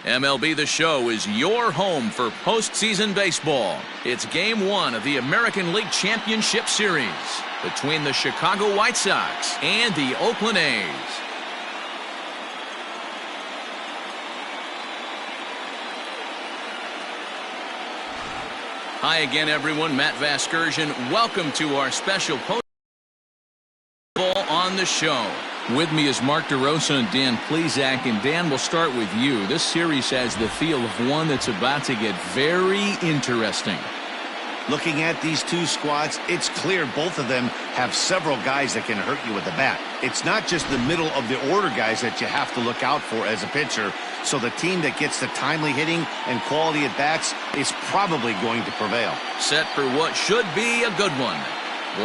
MLB The Show is your home for postseason baseball. It's Game 1 of the American League Championship Series between the Chicago White Sox and the Oakland A's. Hi again, everyone. Matt Vasgersian. Welcome to our special postseason on the show. With me is Mark DeRosa and Dan Plesac, and Dan, we'll start with you. This series has the feel of one that's about to get very interesting. Looking at these two squads, it's clear both of them have several guys that can hurt you with the bat. It's not just the middle of the order guys that you have to look out for as a pitcher. So the team that gets the timely hitting and quality at bats is probably going to prevail. Set for what should be a good one.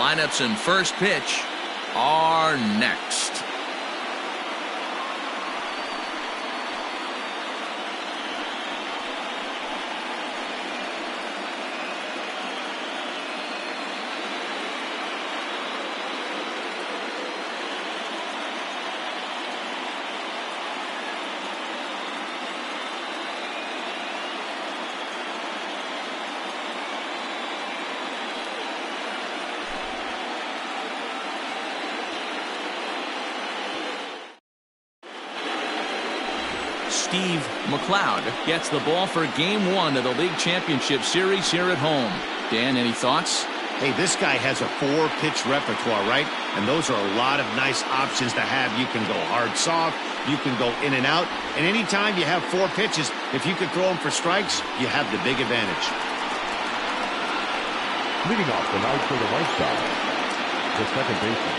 Lineups and first pitch are next. Steve McLeod gets the ball for Game 1 of the League Championship Series here at home. Dan, any thoughts? Hey, this guy has a 4-pitch repertoire, right? And those are a lot of nice options to have. You can go hard, soft. You can go in and out. And anytime you have 4 pitches, if you can throw them for strikes, you have the big advantage. Leading off tonight for the White Sox, the second baseman,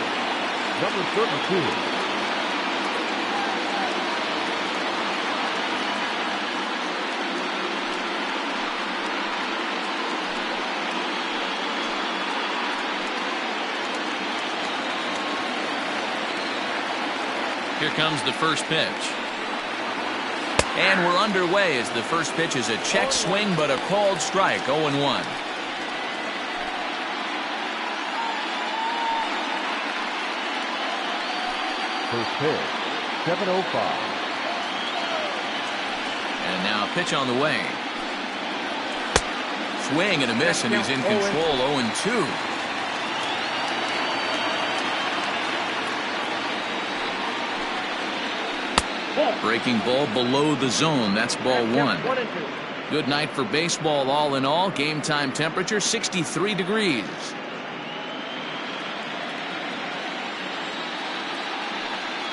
number 32. Here comes the first pitch. And we're underway as the first pitch is a check swing, but a called strike, 0-1. First pitch, 7:05. And now pitch on the way. Swing and a miss, and he's in control, 0-2. Breaking ball below the zone. That's ball 1. Good night for baseball all in all. Game time temperature 63 degrees.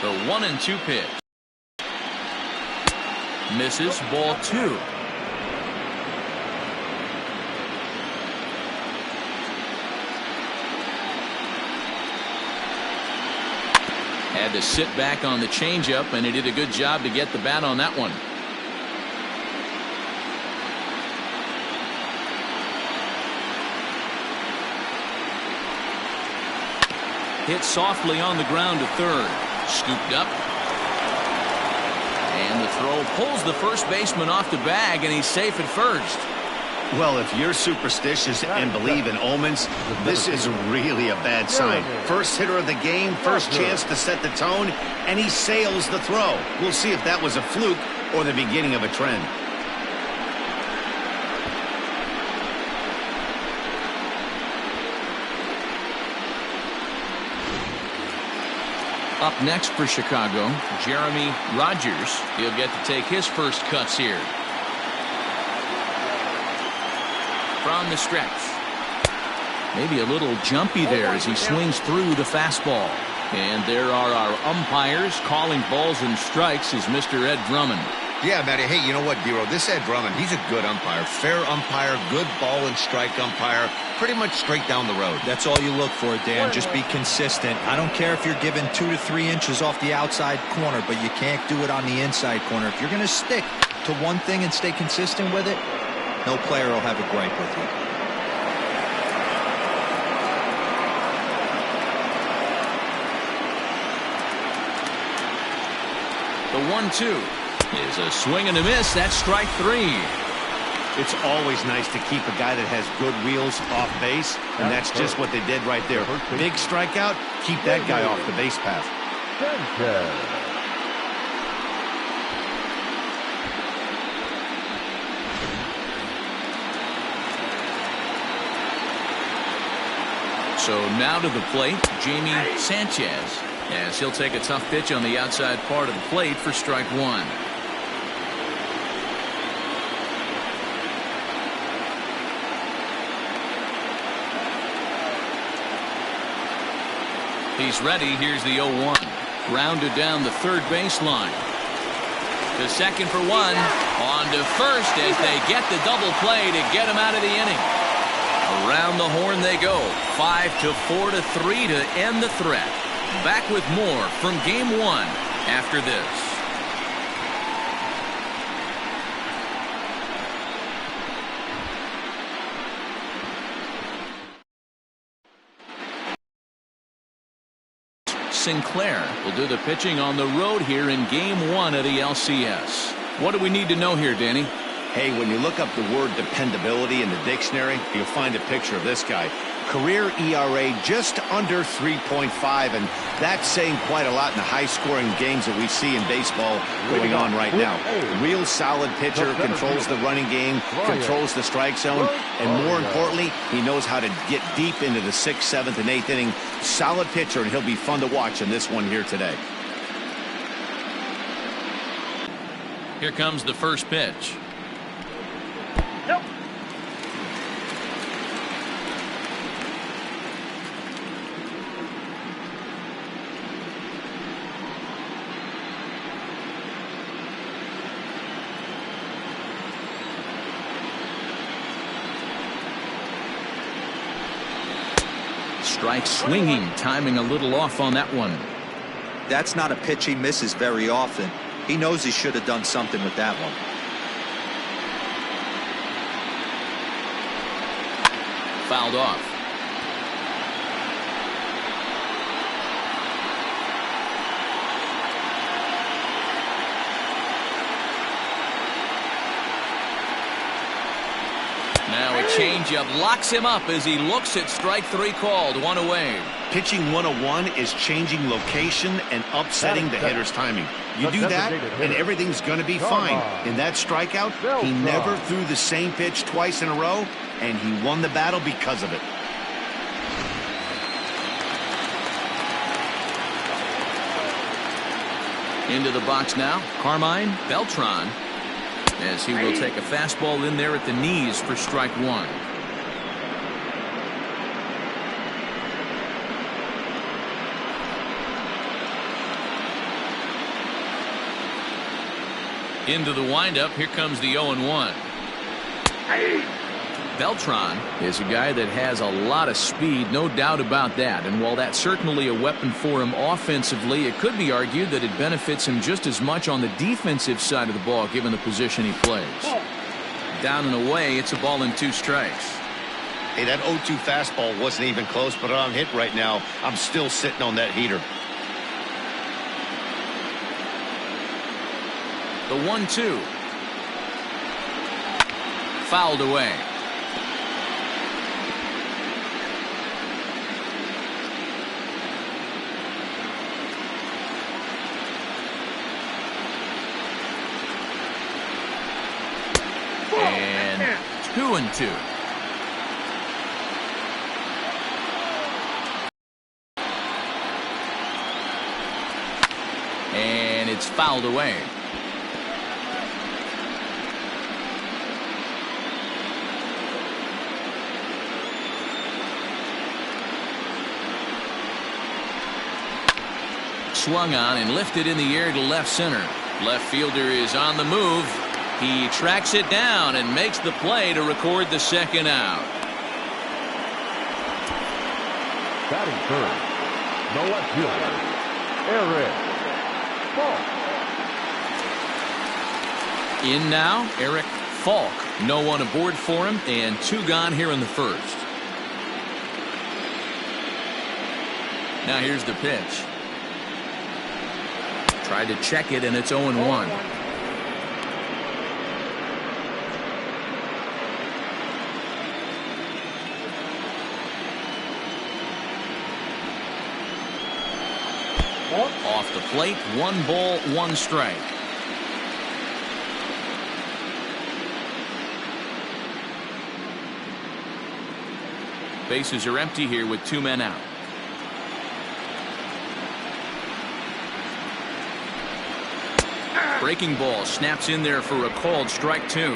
The 1-2 pitch. Misses, ball 2. Had to sit back on the changeup, and he did a good job to get the bat on that one. Hit softly on the ground to third. Scooped up. And the throw pulls the first baseman off the bag, and he's safe at first. Well, if you're superstitious and believe in omens, this is really a bad sign. First hitter of the game, first chance to set the tone, and he sails the throw. We'll see if that was a fluke or the beginning of a trend. Up next for Chicago, Jeremy Rogers. He'll get to take his first cuts here. From the stretch. Maybe a little jumpy there as he swings through the fastball. And there are our umpires calling balls and strikes is Mr. Ed Drummond. Yeah, Matty. Hey, you know what, Dero? This Ed Drummond, he's a good umpire. Fair umpire, good ball and strike umpire. Pretty much straight down the road. That's all you look for, Dan. Just be consistent. I don't care if you're given 2 to 3 inches off the outside corner, but you can't do it on the inside corner. If you're going to stick to one thing and stay consistent with it, no player will have a gripe with you. The 1-2 is a swing and a miss. That's strike 3. It's always nice to keep a guy that has good wheels off base, and that's just what they did right there. Big strikeout, keep that guy off the base path. So now to the plate, Jamie Sanchez, as he'll take a tough pitch on the outside part of the plate for strike one. He's ready. Here's the 0-1. Rounded down the third baseline. To second for one. On to first as they get the double play to get him out of the inning. Around the horn they go. 5-4 to 3 to end the threat. Back with more from game one after this. Sinclair will do the pitching on the road here in game one of the LCS. What do we need to know here, Danny? Hey, when you look up the word dependability in the dictionary, you'll find a picture of this guy. Career ERA just under 3.5, and that's saying quite a lot in the high-scoring games that we see in baseball going on right now. Real solid pitcher, controls the running game, controls the strike zone, and more importantly, he knows how to get deep into the 6th, 7th, and 8th inning. Solid pitcher, and he'll be fun to watch in this one here today. Here comes the first pitch. Nope. Strike swinging, timing a little off on that one. That's not a pitch he misses very often. He knows he should have done something with that one. Fouled off. Now a changeup locks him up as he looks at strike three called. One away. Pitching 101 is changing location and upsetting the hitter's timing. You do that, and everything's going to be fine. In that strikeout, he never threw the same pitch twice in a row, and he won the battle because of it. Into the box now, Carmine Beltran, as he will take a fastball in there at the knees for strike one. Into the windup, here comes the 0-1. Beltran is a guy that has a lot of speed, no doubt about that. And while that's certainly a weapon for him offensively, it could be argued that it benefits him just as much on the defensive side of the ball, given the position he plays. Down and away, it's a ball and 2 strikes. Hey, that 0-2 fastball wasn't even close, but I'm hit right now. I'm still sitting on that heater. The 1-2. Fouled away. And 2-2. And it's fouled away. Swung on and lifted in the air to left center. Left fielder is on the move. He tracks it down and makes the play to record the second out. Batting third, no left fielder, Eric Falk. In now, Eric Falk. No one aboard for him, and 2 gone here in the first. Now here's the pitch. Tried to check it, and it's 0-1. Off the plate, 1 ball, 1 strike. Bases are empty here with 2 men out. Breaking ball snaps in there for a called strike 2.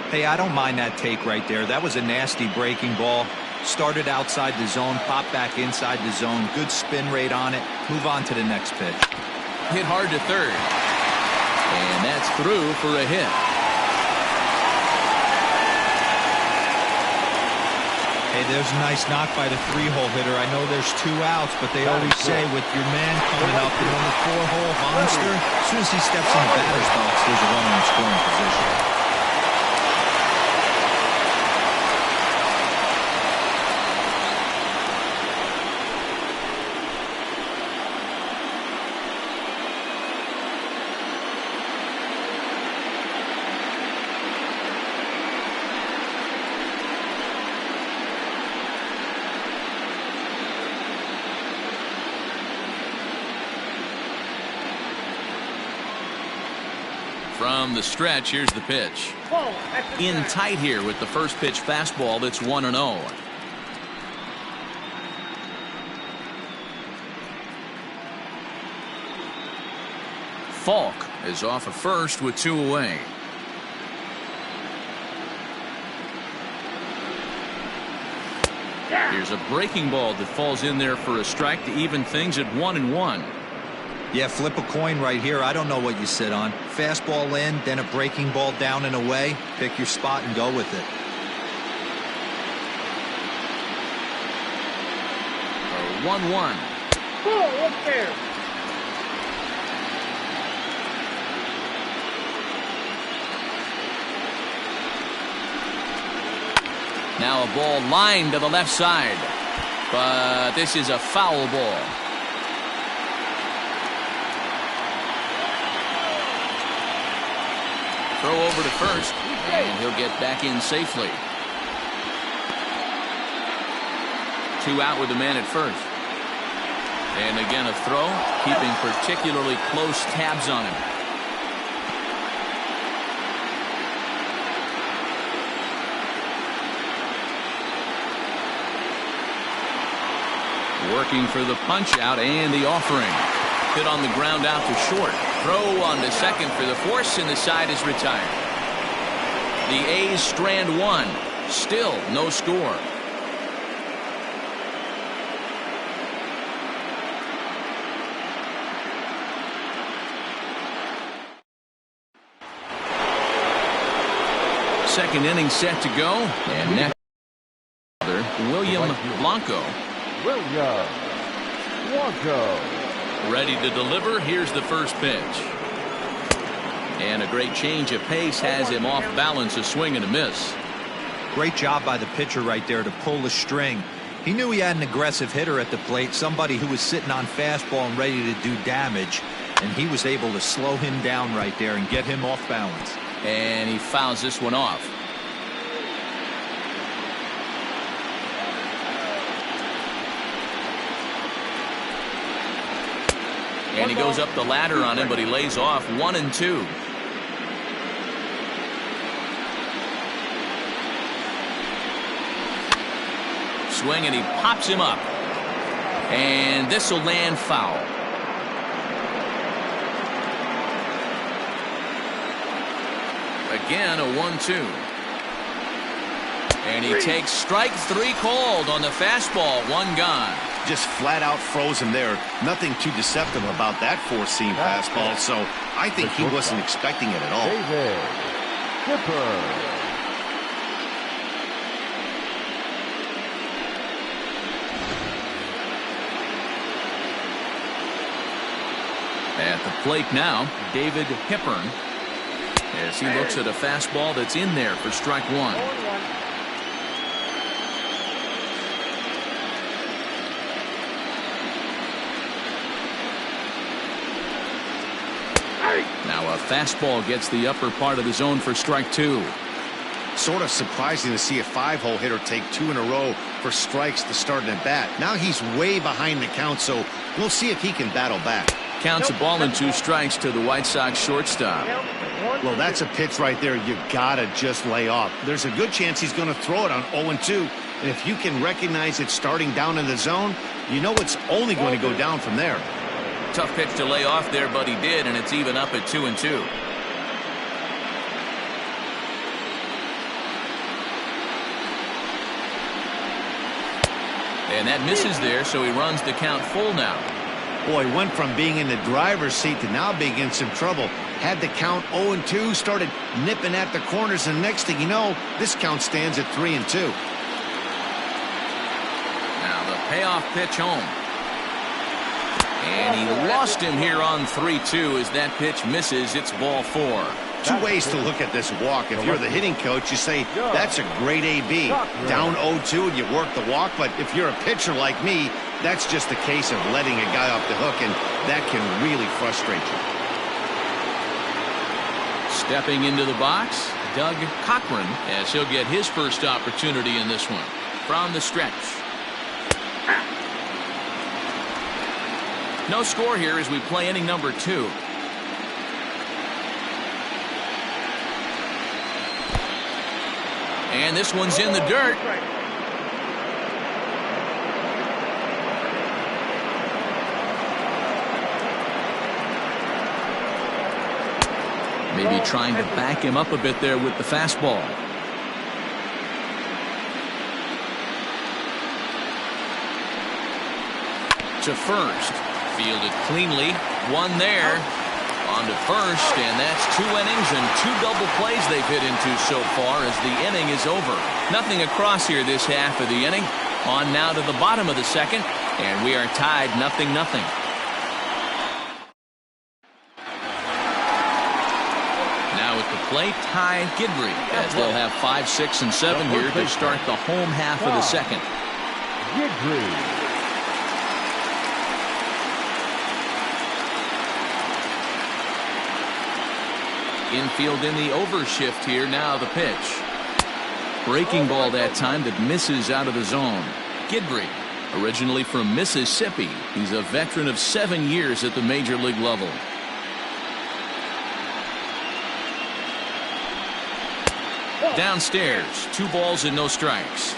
Hey, I don't mind that take right there. That was a nasty breaking ball. Started outside the zone, popped back inside the zone. Good spin rate on it. Move on to the next pitch. Hit hard to third. And that's through for a hit. Hey, there's a nice knock by the 3-hole hitter. I know there's 2 outs, but they always say with your man coming up, the number 4-hole monster, as soon as he steps in the batter's box, there's a runner in scoring position. From the stretch, here's the pitch. In tight here with the first pitch fastball that's 1-0. Falk is off of first with 2 away. Here's a breaking ball that falls in there for a strike to even things at 1-1. Yeah, flip a coin right here. I don't know what you sit on. Fastball in, then a breaking ball down and away. Pick your spot and go with it. 1-1. Oh, up there. Now a ball lined to the left side. But this is a foul ball. Throw over to first, and he'll get back in safely. 2 out with the man at first. And again a throw, keeping particularly close tabs on him. Working for the punch out and the offering. Hit on the ground out to short. Throw on to second for the force, and the side is retired. The A's strand 1. Still no score. Second inning set to go, and next William Blanco. William Blanco. Ready to deliver. Here's the first pitch. And a great change of pace has him off balance, a swing and a miss. Great job by the pitcher right there to pull the string. He knew he had an aggressive hitter at the plate, somebody who was sitting on fastball and ready to do damage, and he was able to slow him down right there and get him off balance. And he fouls this one off. And he goes up the ladder on him, but he lays off 1-2. Swing, and he pops him up. And this will land foul. Again, a 1-2. And he takes strike 3 called on the fastball. 1 gone. Just flat out froze him there. Nothing too deceptive about that 4-seam fastball, so I think he wasn't expecting it at all. David Skipper. At the plate now, David Hippern, as he looks at a fastball that's in there for strike 1. Now a fastball gets the upper part of the zone for strike 2. Sort of surprising to see a 5-hole hitter take 2 in a row for strikes to start an at bat. Now he's way behind the count, so we'll see if he can battle back. Counts a ball and 2 strikes to the White Sox shortstop. Well, that's a pitch right there you gotta just lay off. There's a good chance he's going to throw it on 0-2, And if you can recognize it starting down in the zone, you know it's only going to go down from there. Tough pitch to lay off there, but he did, and it's even up at 2-2. And that misses there, so he runs the count full now. Boy, went from being in the driver's seat to now being in some trouble. Had the count 0-2, started nipping at the corners, and next thing you know, this count stands at 3-2. Now the payoff pitch home. And he lost him here on 3-2 as that pitch misses. It's ball 4. Two ways to look at this walk. If you're the hitting coach, you say, that's a great AB. Down 0-2 and you work the walk. But if you're a pitcher like me, that's just a case of letting a guy off the hook, and that can really frustrate you. Stepping into the box, Doug Cochran, as he'll get his first opportunity in this one. From the stretch. No score here as we play inning number 2. And this one's in the dirt. Maybe trying to back him up a bit there with the fastball. To first. Fielded cleanly. One there. On to first, and that's 2 innings and 2 double plays they've hit into so far as the inning is over. Nothing across here this half of the inning. On now to the bottom of the second, and we are tied 0-0. Now at the plate, Ty Gidry, as they'll have 5, 6, and 7 here to start the home half of the second. Gidry. Infield in the overshift here. Now the pitch. Breaking ball that time that misses out of the zone. Gidry, originally from Mississippi. He's a veteran of 7 years at the major league level. Downstairs, 2 balls and no strikes.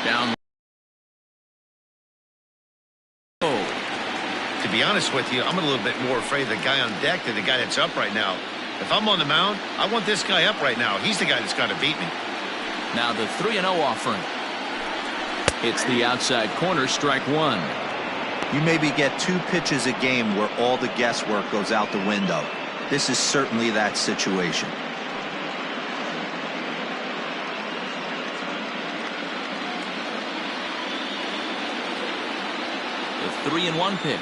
Down. To be honest with you, I'm a little bit more afraid of the guy on deck than the guy that's up right now. If I'm on the mound, I want this guy up right now. He's the guy that's got to beat me. Now the 3-0 offering. It's the outside corner, strike 1. You maybe get 2 pitches a game where all the guesswork goes out the window. This is certainly that situation. The 3-1 pitch.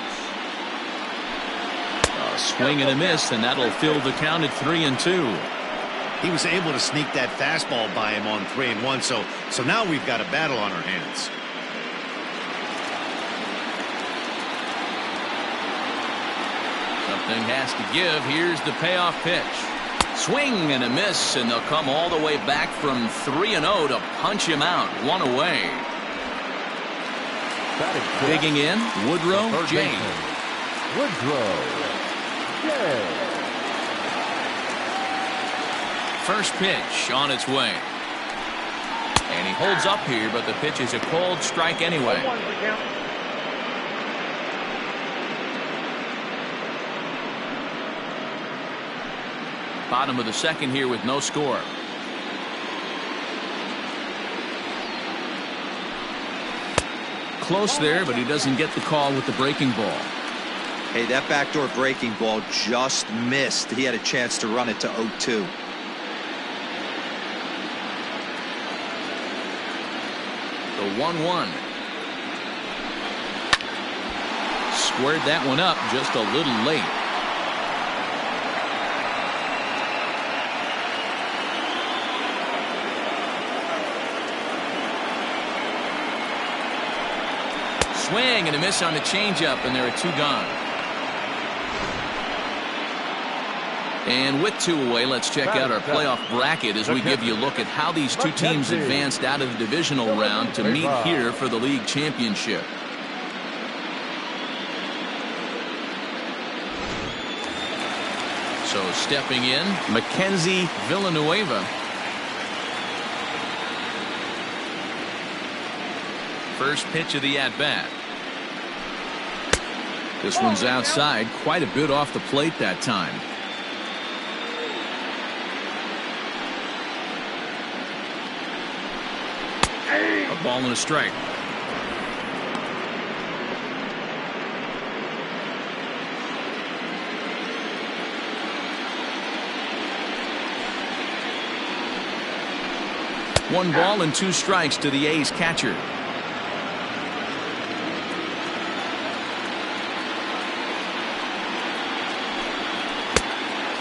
A swing and a miss, and that'll fill the count at 3-2. He was able to sneak that fastball by him on 3-1, so now we've got a battle on our hands. Something has to give. Here's the payoff pitch. Swing and a miss, and they'll come all the way back from 3-0 to punch him out. 1 away. Digging in, Woodrow J. Woodrow J. First pitch on its way. And he holds up here, but the pitch is a cold strike anyway. Bottom of the second here with no score. Close there, but he doesn't get the call with the breaking ball. Hey, that backdoor breaking ball just missed. He had a chance to run it to 0-2. The 1-1. Squared that one up just a little late. Swing and a miss on the changeup, and there are 2 gone. And with 2 away, let's check out our playoff bracket as we give you a look at how these 2 teams advanced out of the divisional round to meet here for the league championship. So Stepping in, Mackenzie Villanueva. First pitch of the at-bat. This one's outside, quite a bit off the plate that time. A ball and a strike. One ball and 2 strikes to the A's catcher.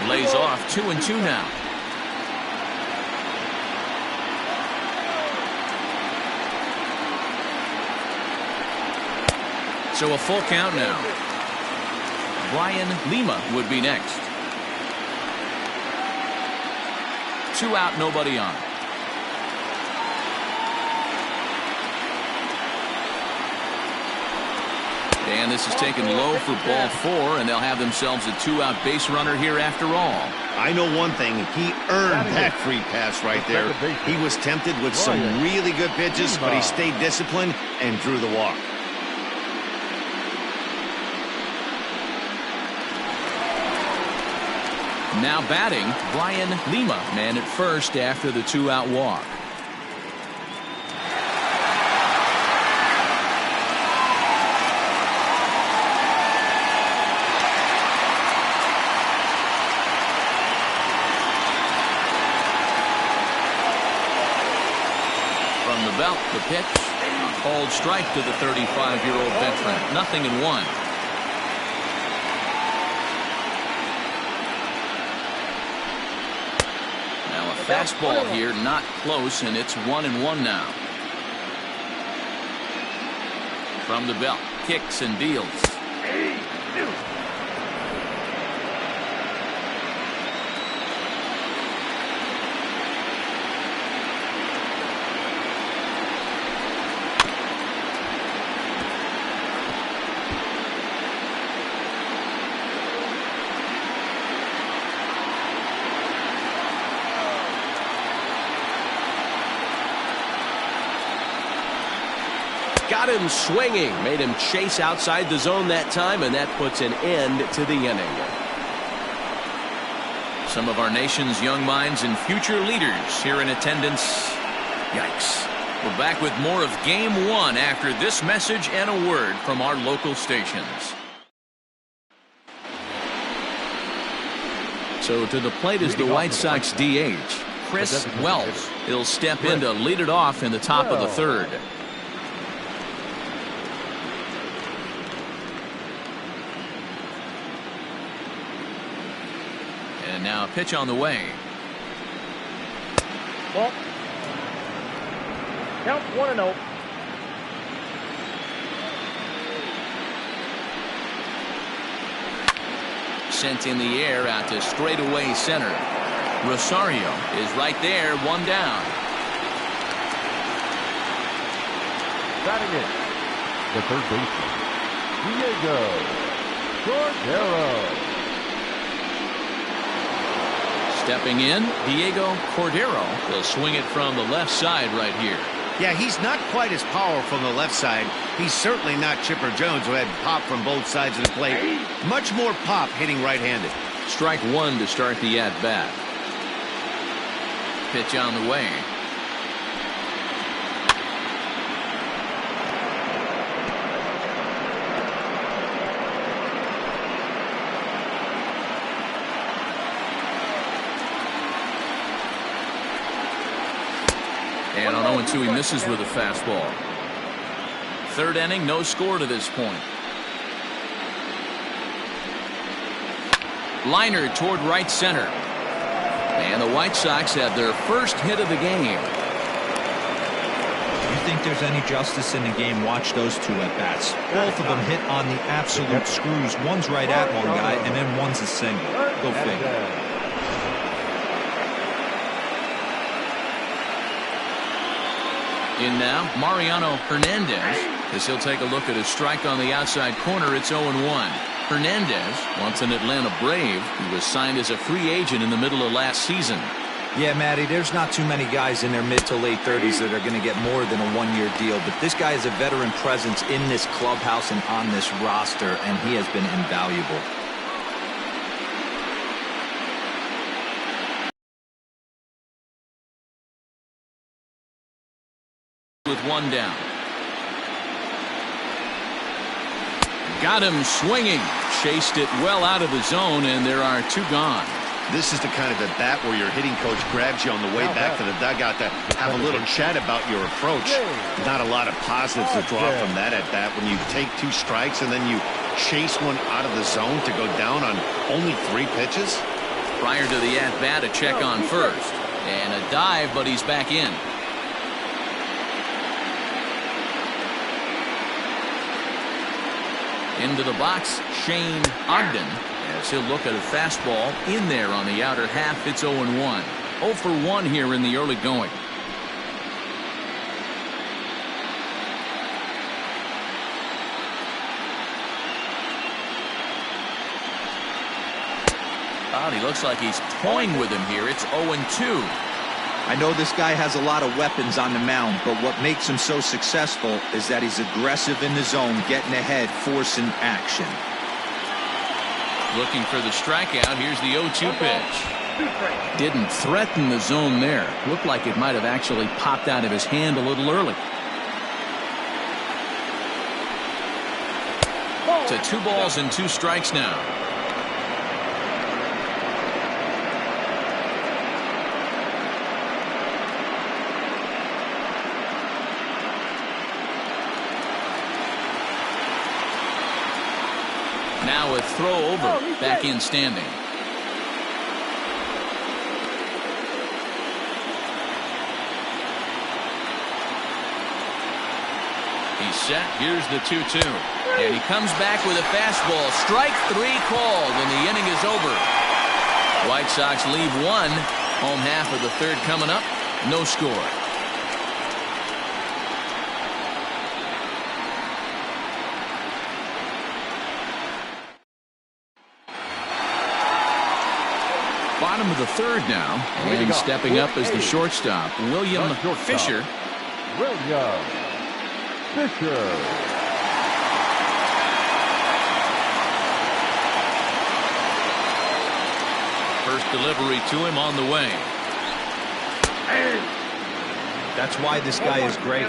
Lays off 2-2 now. So a full count now. Brian Lima would be next. 2 out, nobody on. And this is taken low for ball 4, and they'll have themselves a 2-out base runner here after all. I know one thing. He earned that free pass right there. He was tempted with some really good pitches, but he stayed disciplined and drew the walk. Now batting, Brian Lima, man at first after the 2-out walk. From the belt, the pitch, a called strike to the 35-year-old veteran. 0-1. Fastball here, not close, and it's 1-1 now. From the belt, kicks and deals. Got him swinging, made him chase outside the zone that time, and that puts an end to the inning. Some of our nation's young minds and future leaders here in attendance. Yikes. We're back with more of Game 1 after this message and a word from our local stations. So to the plate is the White Sox DH, Chris Wells. He'll step in to lead it off in the top of the 3rd. And now a pitch on the way. Ball. Count 1-0. Sent in the air out to straightaway center. Rosario is right there, 1 down. Batting it, the third baseman, Diego Cordero. Stepping in, Diego Cordero. He'll swing it from the left side right here. Yeah, he's not quite as powerful on the left side. He's certainly not Chipper Jones, who had pop from both sides of the plate. Much more pop hitting right-handed. Strike 1 to start the at-bat. Pitch on the way. And on 0-2, he misses with a fastball. 3rd inning, no score to this point. Liner toward right center. And the White Sox have their first hit of the game. You think there's any justice in the game? Watch those 2 at-bats. Both of them hit on the absolute screws. One's right at one guy, and then one's a single. Go figure. In now, Mariano Hernandez, as he'll take a look at a strike on the outside corner. It's 0-1. Hernandez, once an Atlanta Brave, he was signed as a free agent in the middle of last season. Yeah, Matty, there's not too many guys in their mid to late 30s that are going to get more than a one-year deal, but this guy is a veteran presence in this clubhouse and on this roster, and he has been invaluable. With one down. Got him swinging. Chased it well out of the zone, and there are two gone. This is the kind of at bat where your hitting coach grabs you on the way back to the dugout to have a little chat about your approach. Not a lot of positives to draw from that at bat when you take 2 strikes and then you chase one out of the zone to go down on only 3 pitches. Prior to the at-bat, a check on first. And a dive, but he's back in. Into the box, Shane Ogden, as he'll look at a fastball in there on the outer half. It's 0-1. 0 for 1 here in the early going. God, he looks like he's toying with him here. It's 0-2. I know this guy has a lot of weapons on the mound, but what makes him so successful is that he's aggressive in the zone, getting ahead, forcing action. Looking for the strikeout. Here's the 0-2 pitch. Didn't threaten the zone there. Looked like it might have actually popped out of his hand a little early. To 2 balls and 2 strikes now. Now a throw over, back in standing. He's set. Here's the 2-2. And he comes back with a fastball. Strike 3 called, and the inning is over. White Sox leave 1. Home half of the 3rd coming up. No score. Bottom of the 3rd now, and stepping up as the shortstop, William Fisher. William Fisher. First delivery to him on the way. That's why this guy is great.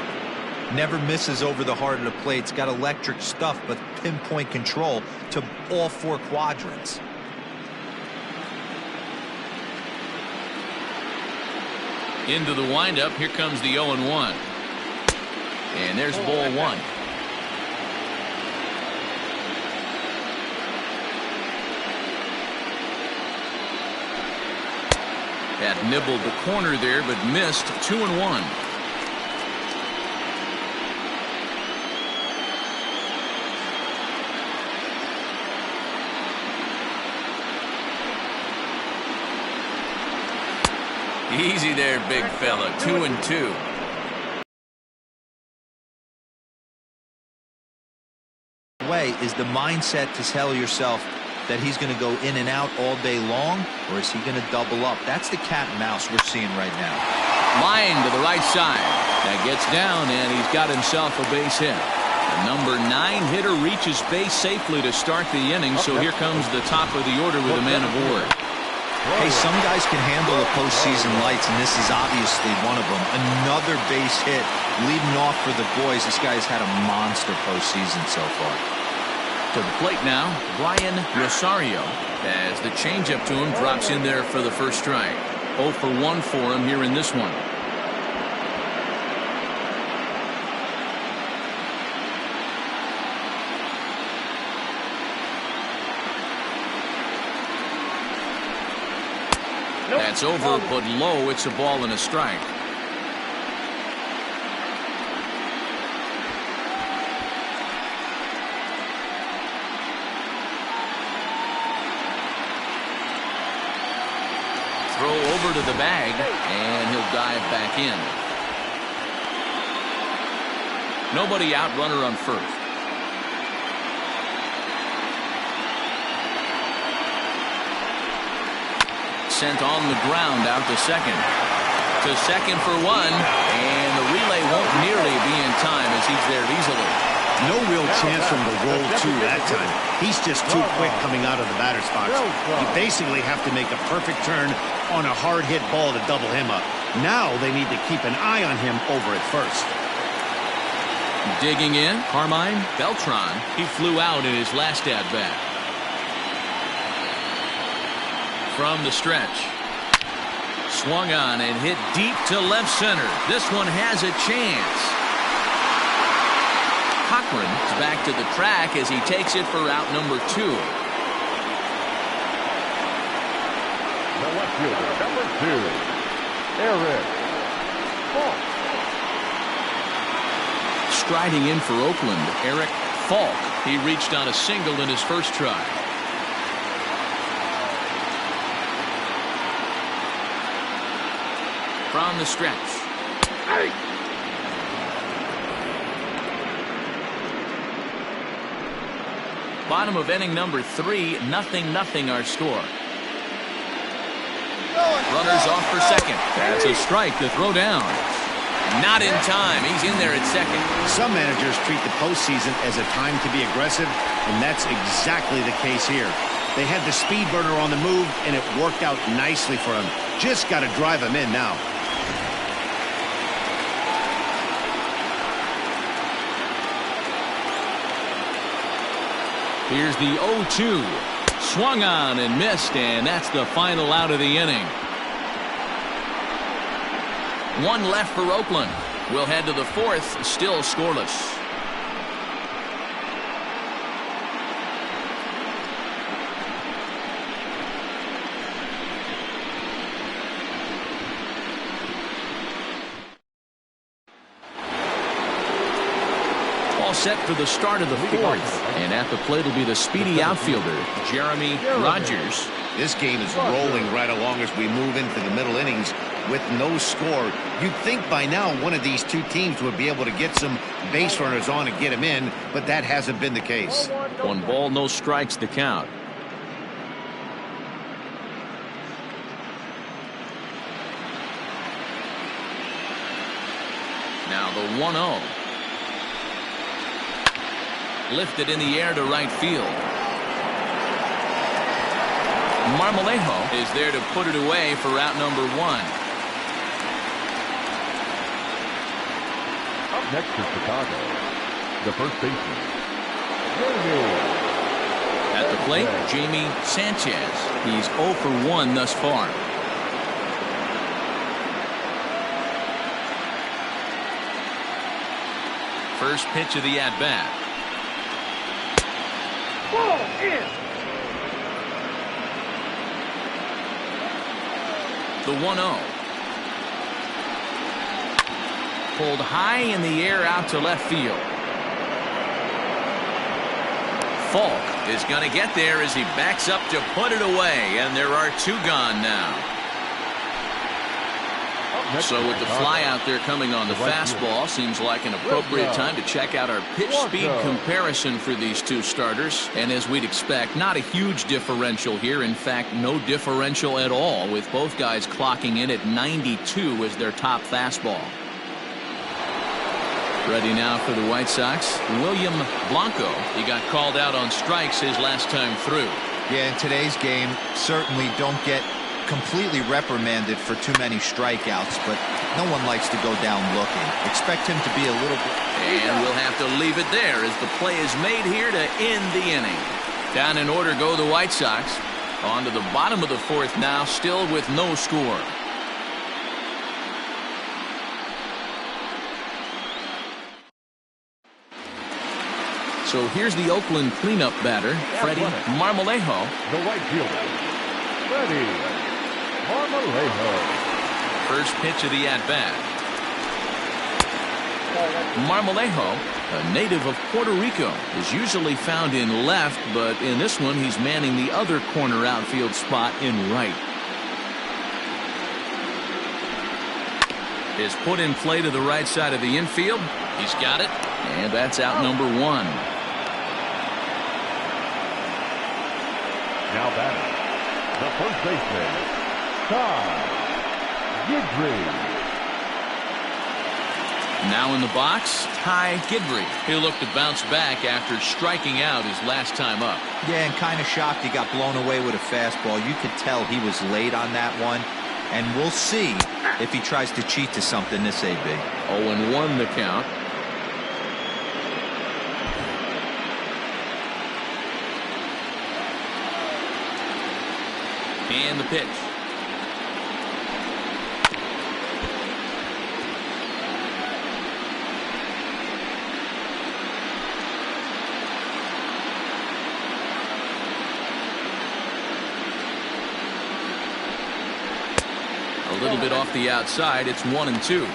Never misses over the heart of the plate. It's got electric stuff, but pinpoint control to all 4 quadrants. Into the windup. Here comes the 0-1. And there's ball 1. Had nibbled the corner there, but missed. 2-1. Easy there, big fella. 2-2. Way is the mindset to tell yourself that he's going to go in and out all day long, or is he going to double up? That's the cat and mouse we're seeing right now. Line to the right side. That gets down, and he's got himself a base hit. The number 9 hitter reaches base safely to start the inning, so here comes the top of the order with a man aboard. Hey, some guys can handle the postseason lights, and this is obviously one of them. Another base hit leading off for the boys. This guy's had a monster postseason so far. To the plate now, Brian Rosario, as the changeup to him drops in there for the first strike. 0 for 1 for him here in this one. That's over, but low. It's a ball and a strike. Throw over to the bag, and he'll dive back in. Nobody out, runner on first. sent on the ground out to second. To second for one, and the relay won't nearly be in time as he's there easily. No real chance from the roll two that time. He's just too quick coming out of the batter's box. You basically have to make a perfect turn on a hard hit ball to double him up. Now they need to keep an eye on him over at first. Digging in, Carmine Beltran. He flew out in his last at-bat. From the stretch. Swung on and hit deep to left center. This one has a chance. Cochran's back to the track as he takes it for route number 2. The left fielder, number 2, Eric Falk. Striding in for Oakland, Eric Falk. He reached on a single in his first try. From the stretch. Hey. Bottom of inning number 3, 0-0 our score. Runners off for second. That's a strike to throw down. Not in time. He's in there at second. Some managers treat the postseason as a time to be aggressive, and that's exactly the case here. They had the speed burner on the move, and it worked out nicely for him. Just got to drive him in now. Here's the 0-2. Swung on and missed, and that's the final out of the inning. One left for Oakland. We'll head to the 4th, still scoreless. All set for the start of the 4th. And at the plate will be the speedy outfielder, Jeremy Rogers. This game is rolling right along as we move into the middle innings with no score. You'd think by now one of these two teams would be able to get some base runners on and get them in, but that hasn't been the case. 1 ball, no strikes to count. Now the 1-0. Lifted in the air to right field. Marmalejo is there to put it away for route number 1. Up next for Chicago, the first baseman, At the plate, Jamie Sanchez. He's 0 for 1 thus far. First pitch of the at-bat. Ball in. The 1-0. Pulled high in the air out to left field. Falk is going to get there as he backs up to put it away, and there are 2 gone now. So with the fly out there coming on the fastball, seems like an appropriate time to check out our pitch speed comparison for these 2 starters. And as we'd expect, not a huge differential here. In fact, no differential at all, with both guys clocking in at 92 as their top fastball. Ready now for the White Sox, William Blanco. He got called out on strikes his last time through. Yeah, in today's game, certainly don't get completely reprimanded for too many strikeouts, but no one likes to go down looking. Expect him to be a little bit. And we'll have to leave it there as the play is made here to end the inning. Down in order go the White Sox. On to the bottom of the 4th now, still with no score. So here's the Oakland cleanup batter, Freddie Marmalejo. the right fielder, Freddie Marmalejo. First pitch of the at-bat. Marmalejo, a native of Puerto Rico, is usually found in left, but in this one he's manning the other corner outfield spot in right. Is put in play to the right side of the infield. He's got it, and that's out number 1. Now batting, the first baseman, Ty Guidry. Now in the box, Ty Guidry. He'll look to bounce back after striking out his last time up. Yeah, and kind of shocked he got blown away with a fastball. You could tell he was late on that one. And we'll see if he tries to cheat to something this AB. 0-1 the count. And the pitch. A little bit off the outside. It's 1-2.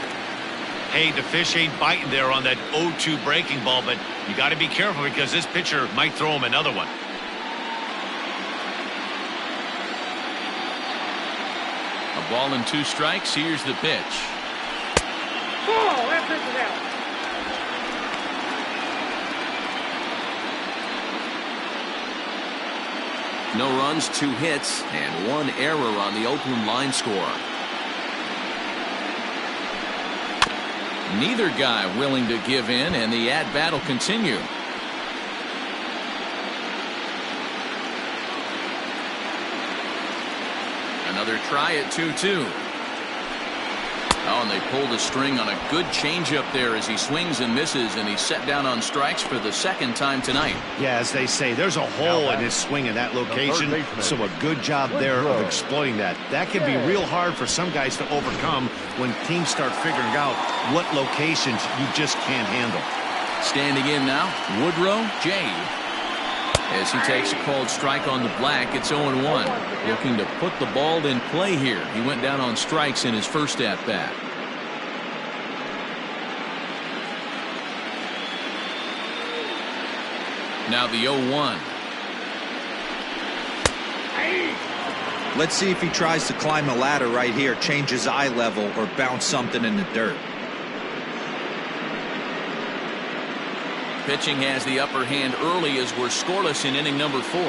Hey, the fish ain't biting there on that 0-2 breaking ball, but you got to be careful because this pitcher might throw him another one. A ball and 2 strikes. Here's the pitch. Oh, that pitch is out. No runs, 2 hits, and 1 error on the Oakland line score. Neither guy willing to give in, and the at-bat will continue. Another try at 2-2. Oh, and they pulled a string on a good changeup there as he swings and misses, and he's set down on strikes for the 2nd time tonight. Yeah, as they say, there's a hole in his swing in that location, so a good job there of exploiting that. That can be real hard for some guys to overcome when teams start figuring out what locations you just can't handle. Standing in now, Woodrow J. As he takes a called strike on the black, it's 0-1. Looking to put the ball in play here. He went down on strikes in his first at-bat. Now the 0-1. Let's see if he tries to climb the ladder right here, change his eye level, or bounce something in the dirt. Pitching has the upper hand early as we're scoreless in inning number 4.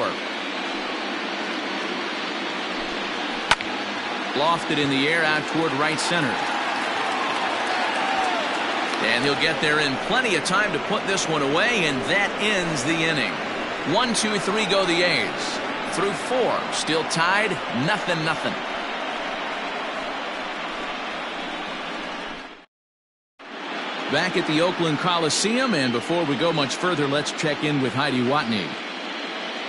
Lofted in the air out toward right center. And he'll get there in plenty of time to put this one away, and that ends the inning. 1, 2, 3 go the A's. Through 4, still tied, 0-0. Back at the Oakland Coliseum, and before we go much further, let's check in with Heidi Watney.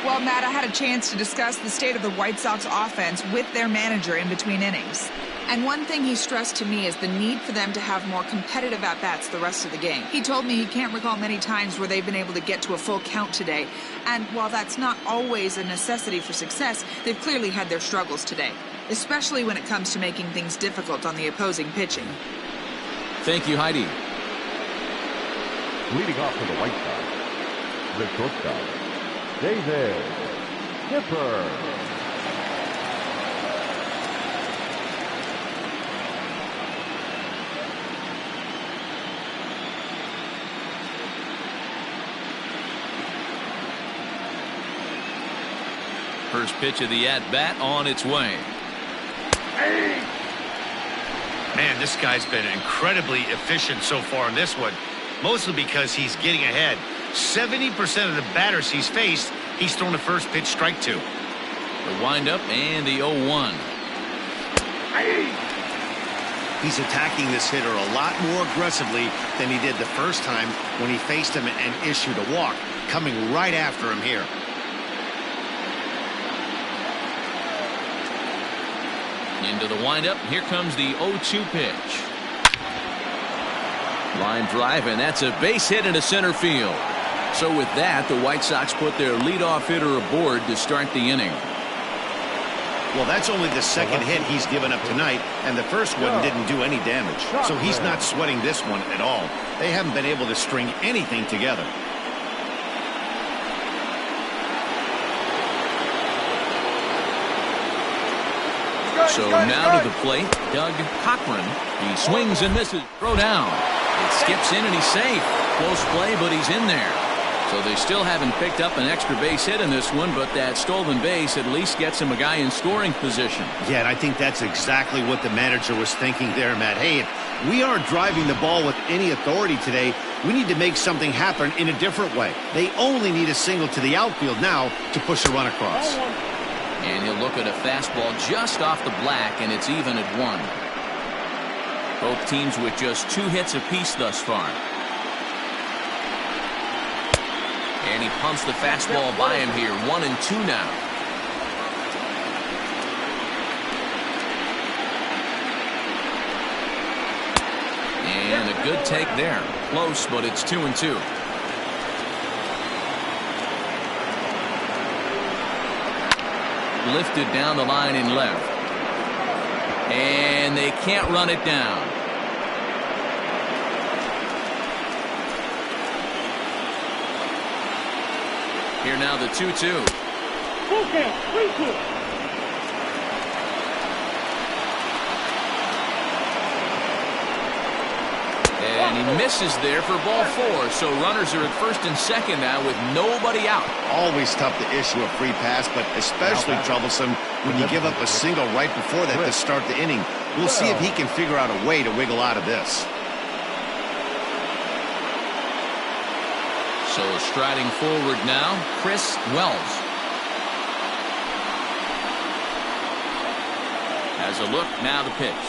Well, Matt, I had a chance to discuss the state of the White Sox offense with their manager in between innings. And one thing he stressed to me is the need for them to have more competitive at-bats the rest of the game. He told me he can't recall many times where they've been able to get to a full count today. And while that's not always a necessity for success, they've clearly had their struggles today, especially when it comes to making things difficult on the opposing pitching. Thank you, Heidi. Leading off for the White Sox, the shortstop, David Skipper. First pitch of the at-bat on its way. Man, this guy's been incredibly efficient so far in this one, mostly because he's getting ahead. 70% of the batters he's faced, he's thrown the first pitch strike to. The windup and the 0-1. He's attacking this hitter a lot more aggressively than he did the first time when he faced him and issued a walk, coming right after him here. Into the windup. Here comes the 0-2 pitch. Line drive, and that's a base hit into center field. So with that, the White Sox put their leadoff hitter aboard to start the inning. Well, that's only the second hit he's given up tonight, and the first one didn't do any damage. So he's not sweating this one at all. They haven't been able to string anything together. So now to the plate, Doug Cochran. He swings and misses. Throw down. It skips in and he's safe. Close play, but he's in there. So they still haven't picked up an extra base hit in this one, but that stolen base at least gets him a guy in scoring position. Yeah, and I think that's exactly what the manager was thinking there, Matt. Hey, if we aren't driving the ball with any authority today, we need to make something happen in a different way. They only need a single to the outfield now to push a run across. And he'll look at a fastball just off the black, and it's even at 1. Both teams with just 2 hits apiece thus far. And he pumps the fastball by him here. 1-2 now. And a good take there. Close, but it's 2-2. Lifted down the line in left. And they can't run it down. Here now the 2-2. And he misses there for ball 4. So runners are at first and second now with nobody out. Always tough to issue a free pass, but especially troublesome when you give up a single right before that to start the inning. We'll see if he can figure out a way to wiggle out of this. So striding forward now, Chris Wells. Has a look, now the pitch.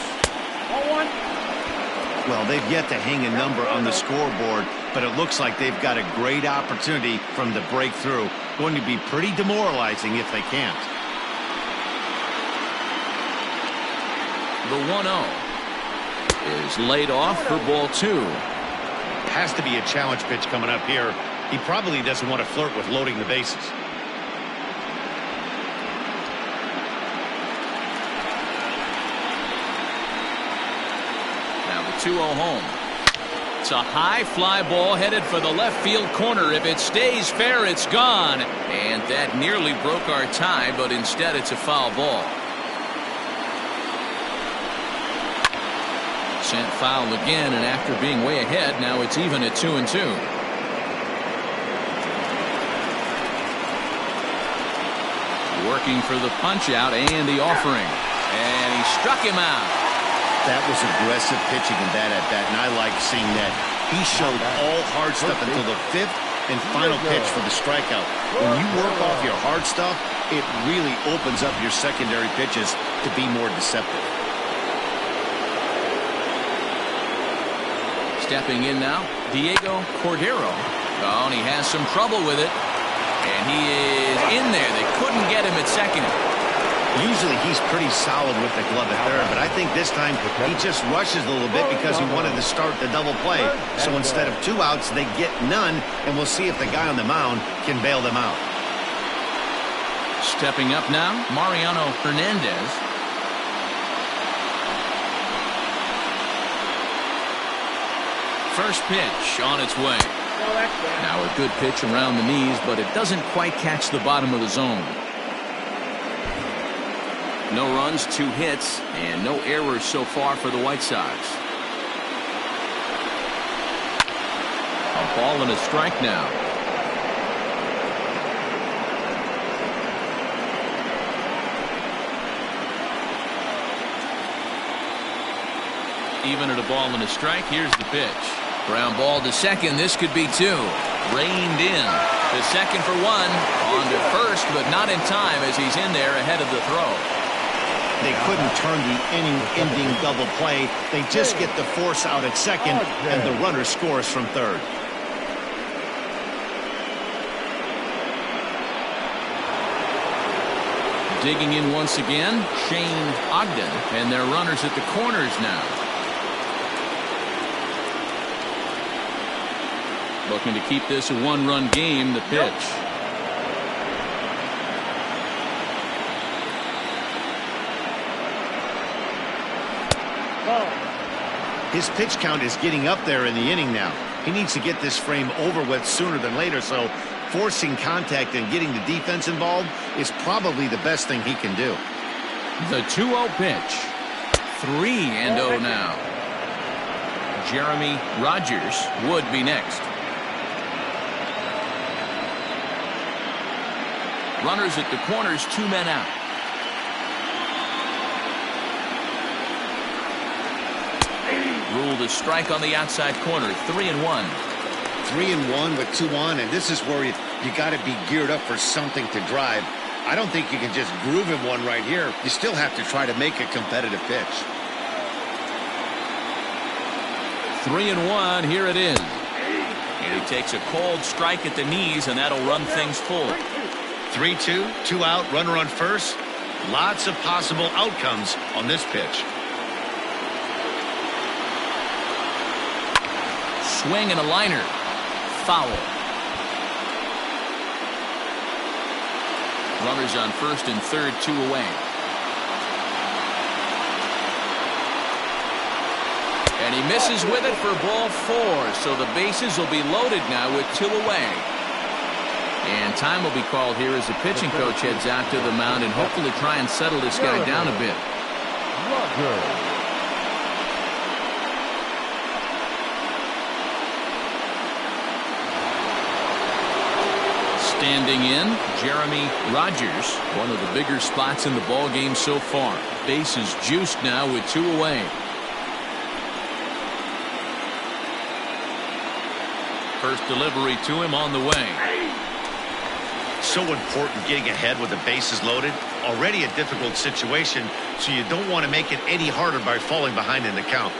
Well, they've yet to hang a number on the scoreboard, but it looks like they've got a great opportunity from the breakthrough. Going to be pretty demoralizing if they can't. The 1-0 is laid off for ball 2. Has to be a challenge pitch coming up here. He probably doesn't want to flirt with loading the bases. Now the 2-0 home. It's a high fly ball headed for the left field corner. If it stays fair, it's gone. And that nearly broke our tie, but instead it's a foul ball. Sent foul again, and after being way ahead, now it's even at 2-2. Working for the punch out and the offering, and he struck him out. That was aggressive pitching in that at bat, and I like seeing that. He showed all hard stuff until the 5th and final pitch for the strikeout. When you work off your hard stuff, it really opens up your secondary pitches to be more deceptive. Stepping in now, Diego Cordero. Oh, and he has some trouble with it. And he is in there. They couldn't get him at second. Usually he's pretty solid with the glove at third, but I think this time he just rushes a little bit because he wanted to start the double play. So instead of 2 outs, they get none, and we'll see if the guy on the mound can bail them out. Stepping up now, Mariano Hernandez. First pitch on its way. Now a good pitch around the knees, but it doesn't quite catch the bottom of the zone. No runs, 2 hits, and no errors so far for the White Sox. A ball and a strike now. Even at a ball and a strike, here's the pitch. Ground ball to second. This could be 2. Reined in. The second for 1. On to first, but not in time as he's in there ahead of the throw. They couldn't turn the inning-ending double play. They just get the force out at second, and the runner scores from third. Digging in once again, Shane Ogden, and their runners at the corners now. Looking to keep this a 1-run game. The pitch. His pitch count is getting up there in the inning now. He needs to get this frame over with sooner than later, so forcing contact and getting the defense involved is probably the best thing he can do. The 2-0 pitch. 3-0 now. Jeremy Rogers would be next. Runners at the corners, 2 men out. Ruled a strike on the outside corner. 3-1. 3-1 with 2 on, and this is where you got to be geared up for something to drive. I don't think you can just groove him one right here. You still have to try to make a competitive pitch. 3-1. Here it is. And he takes a cold strike at the knees, and that'll run things full. 3-2, 2 out, runner on first. Lots of possible outcomes on this pitch. Swing and a liner. Foul. Runners on first and third, 2 away. And he misses with it for ball 4. So the bases will be loaded now with 2 away. And time will be called here as the pitching coach heads out to the mound and hopefully try and settle this guy down a bit. Standing in, Jeremy Rogers, one of the bigger spots in the ball game so far. Bases juiced now with 2 away. First delivery to him on the way. So important getting ahead with the bases loaded. Already a difficult situation, so you don't want to make it any harder by falling behind in the count.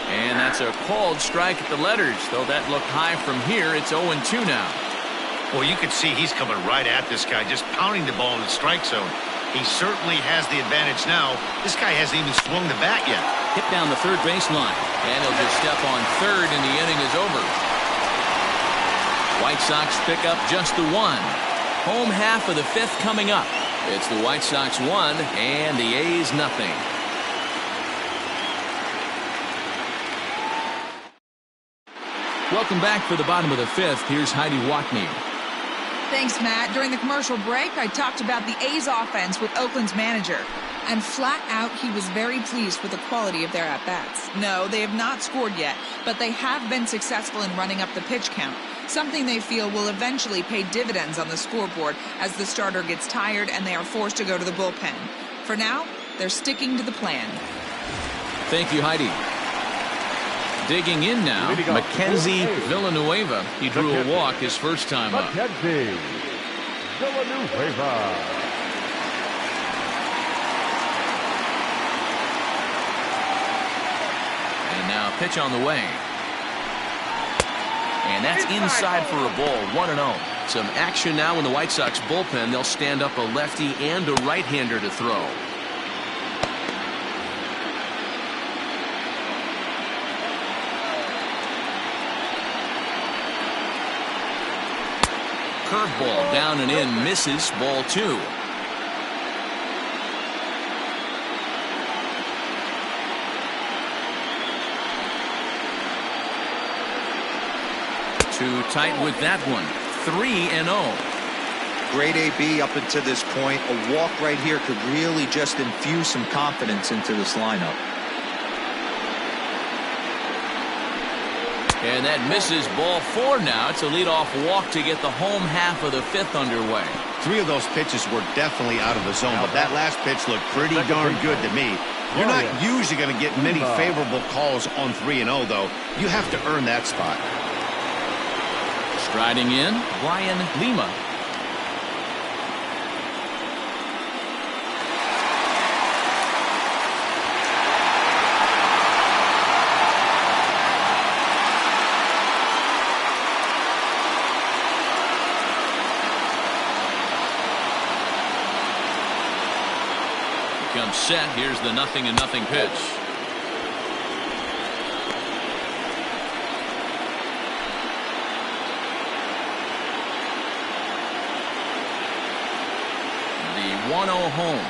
And that's a called strike at the letters, though that looked high from here. It's 0-2 now. Well, you can see he's coming right at this guy, just pounding the ball in the strike zone. He certainly has the advantage now. This guy hasn't even swung the bat yet. Hit down the third baseline, and he'll just step on third, and the inning is over. White Sox pick up just the 1. Home half of the 5th coming up. It's the White Sox 1 and the A's nothing. Welcome back for the bottom of the 5th. Here's Heidi Watney. Thanks, Matt. During the commercial break, I talked about the A's offense with Oakland's manager. And flat out, he was very pleased with the quality of their at-bats. No, they have not scored yet, but they have been successful in running up the pitch count, something they feel will eventually pay dividends on the scoreboard as the starter gets tired and they are forced to go to the bullpen. For now, they're sticking to the plan. Thank you, Heidi. Digging in now, Mackenzie Villanueva. He drew a walk his first time up. Mackenzie Villanueva. And now pitch on the way. And that's inside for a ball, 1-0. Some action now in the White Sox bullpen. They'll stand up a lefty and a right-hander to throw. Curveball down and in, misses, ball 2. Too tight with that one. 3-0. Great AB up until this point. A walk right here could really just infuse some confidence into this lineup. And that misses, ball 4 now. It's a leadoff walk to get the home half of the 5th underway. 3 of those pitches were definitely out of the zone, but that last pitch looked pretty darn good to me. You're not usually going to get many favorable calls on 3-0, though. You have to earn that spot. Striding in, Brian Lima. Comes set. Here's the 0-0 pitch. The 1-0 home.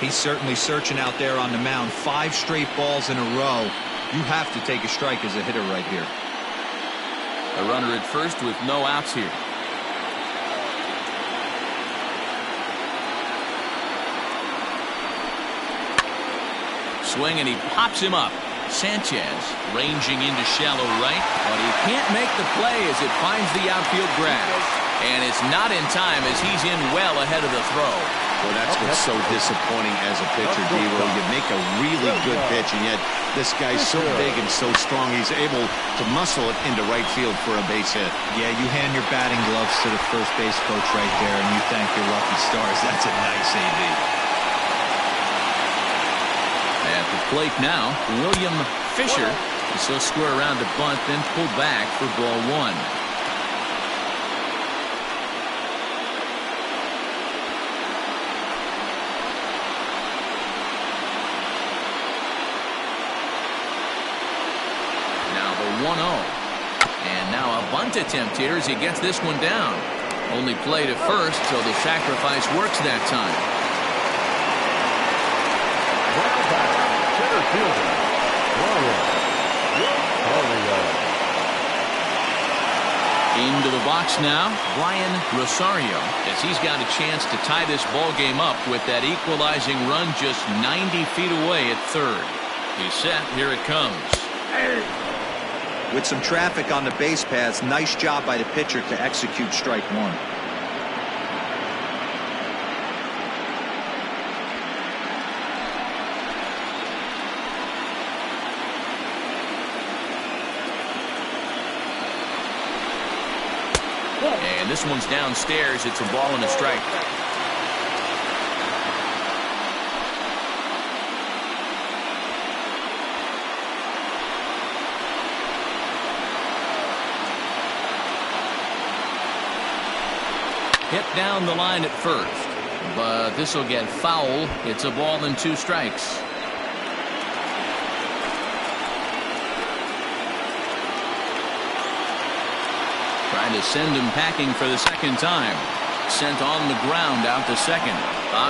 He's certainly searching out there on the mound. 5 straight balls in a row. You have to take a strike as a hitter right here. A runner at first with no outs here. Swing, and he pops him up. Sanchez ranging into shallow right, but he can't make the play as it finds the outfield grass. And it's not in time as he's in well ahead of the throw. Well, that's what's so disappointing as a pitcher, Devo. You make a really good pitch, and yet this guy's so big and so strong, he's able to muscle it into right field for a base hit. Yeah, you hand your batting gloves to the first base coach right there, and you thank your lucky stars. That's a nice AB. At the plate now, William Fisher. He'll square around to bunt, then pull back for ball one. Now the 1-0. And now a bunt attempt here as he gets this one down. Only play to first, so the sacrifice works that time. Center fielder, Into the box now, Brian Rosario, as he's got a chance to tie this ball game up with that equalizing run just 90 feet away at third. He's set. Here it comes. With some traffic on the base paths, nice job by the pitcher to execute strike one. And this one's downstairs. It's a ball and a strike. Hit down the line at first, but this will get foul. It's a ball and two strikes. Trying to send him packing for the second time. Sent on the ground out to second.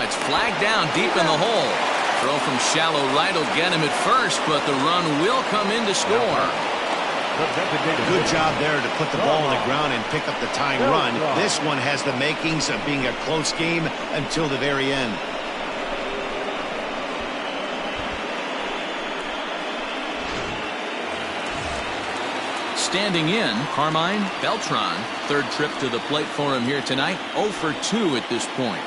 It's flagged down deep in the hole. Throw from shallow right will get him at first, but the run will come in to score. Good job there to put the ball on the ground and pick up the tying run. This one has the makings of being a close game until the very end. Standing in, Carmine Beltran. Third trip to the plate for him here tonight. 0 for 2 at this point.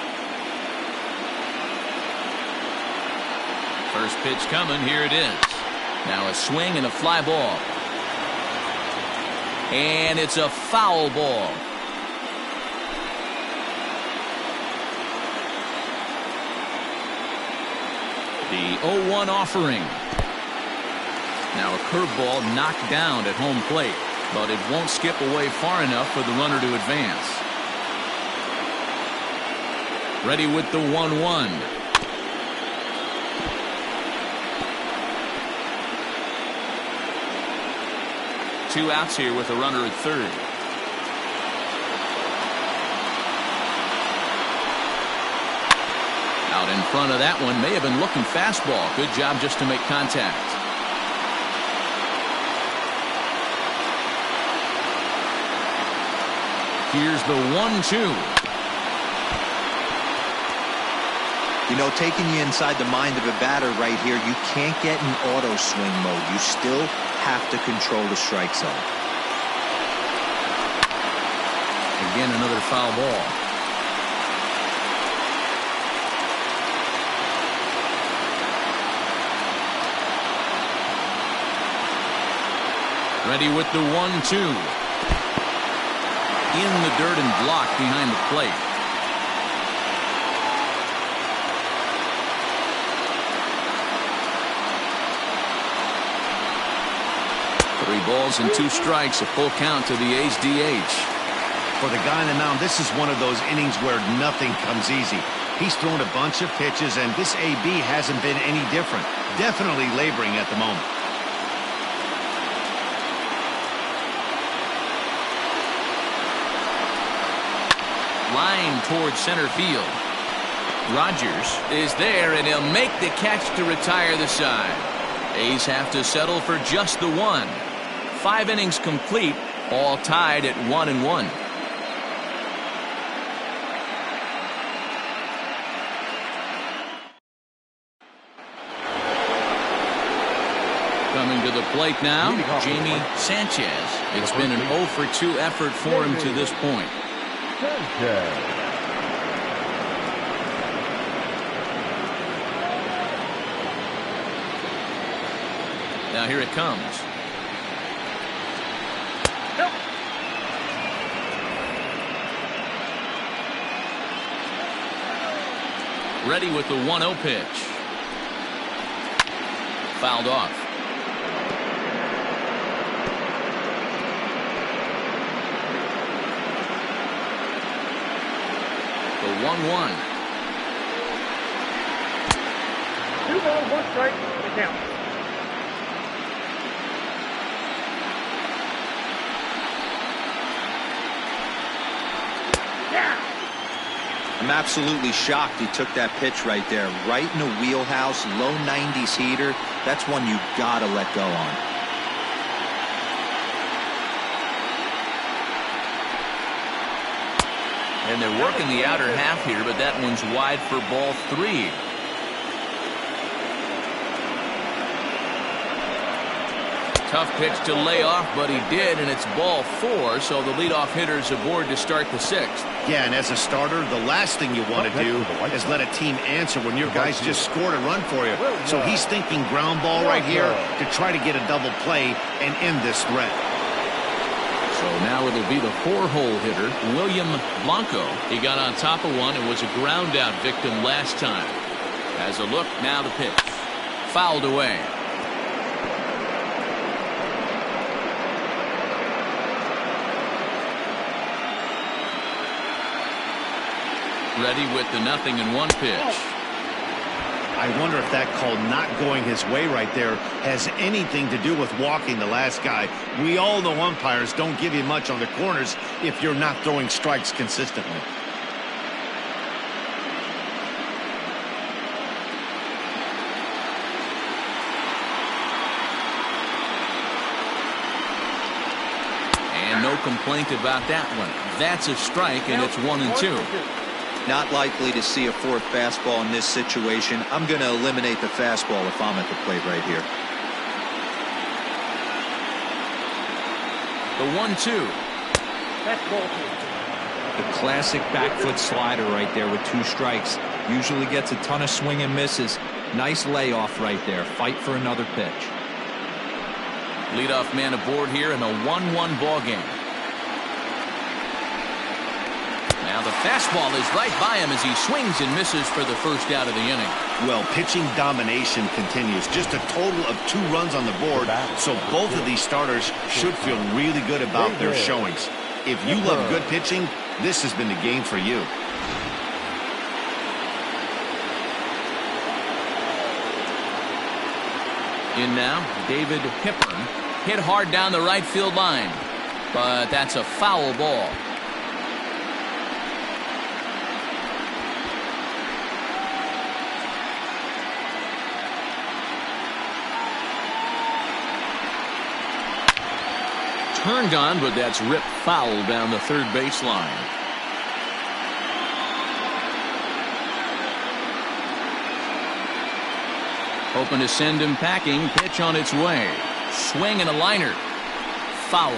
First pitch coming. Here it is. Now a swing and a fly ball. And it's a foul ball. The 0-1 offering. Now a curveball knocked down at home plate, but it won't skip away far enough for the runner to advance. Ready with the 1-1. Two outs here with a runner at third. Out in front of that one, may have been looking fastball. Good job just to make contact. Here's the 1-2. You know, taking you inside the mind of a batter right here, you can't get in auto swing mode. You still have to control the strike zone. Again, another foul ball. Ready with the 1-2. In the dirt and blocked behind the plate. Three balls and two strikes, a full count to the A's DH. For the guy on the mound, this is one of those innings where nothing comes easy. He's thrown a bunch of pitches, and this AB hasn't been any different. Definitely laboring at the moment. Line towards center field. Rogers is there, and he'll make the catch to retire the side. A's have to settle for just the one. 5 innings complete, all tied at 1-1. Coming to the plate now, Jamie Sanchez. It's been an 0 for 2 effort for him to this point. Now here it comes. Ready with the 1-0 pitch. Fouled off. The 1-1. 2 balls, 1 strike, and down. I'm absolutely shocked he took that pitch right there. Right in the wheelhouse, low 90s heater. That's one you gotta let go on. And they're working the outer half here, but that one's wide for ball 3. Tough pitch to lay off, but he did, and it's ball 4, so the leadoff hitter's aboard to start the 6th. Yeah, and as a starter, the last thing you want to do is let a team answer when your guys just scored a run for you. So he's thinking ground ball right here to try to get a double play and end this threat. So now it'll be the 4-hole hitter, William Blanco. He got on top of one and was a ground out victim last time. Has a look, now the pitch. Fouled away. Ready with the 0-1 pitch. I wonder if that call not going his way right there has anything to do with walking the last guy. We all know umpires don't give you much on the corners if you're not throwing strikes consistently. And no complaint about that one. That's a strike, and it's 1-2. Not likely to see a 4th fastball in this situation. I'm going to eliminate the fastball if I'm at the plate right here. The 1-2. That's ball 2. The classic back foot slider right there with 2 strikes. Usually gets a ton of swing and misses. Nice layoff right there. Fight for another pitch. Leadoff man aboard here in a 1-1 ball game. Now the fastball is right by him as he swings and misses for the first out of the inning. Well, pitching domination continues. Just a total of 2 runs on the board, so both of these starters should feel really good about their showings. If you love good pitching, this has been the game for you. In now, David Hippern. Hit hard down the right field line, but that's a foul ball. Turned on, but that's ripped foul down the third baseline. Hoping to send him packing. Pitch on its way. Swing and a liner. Foul.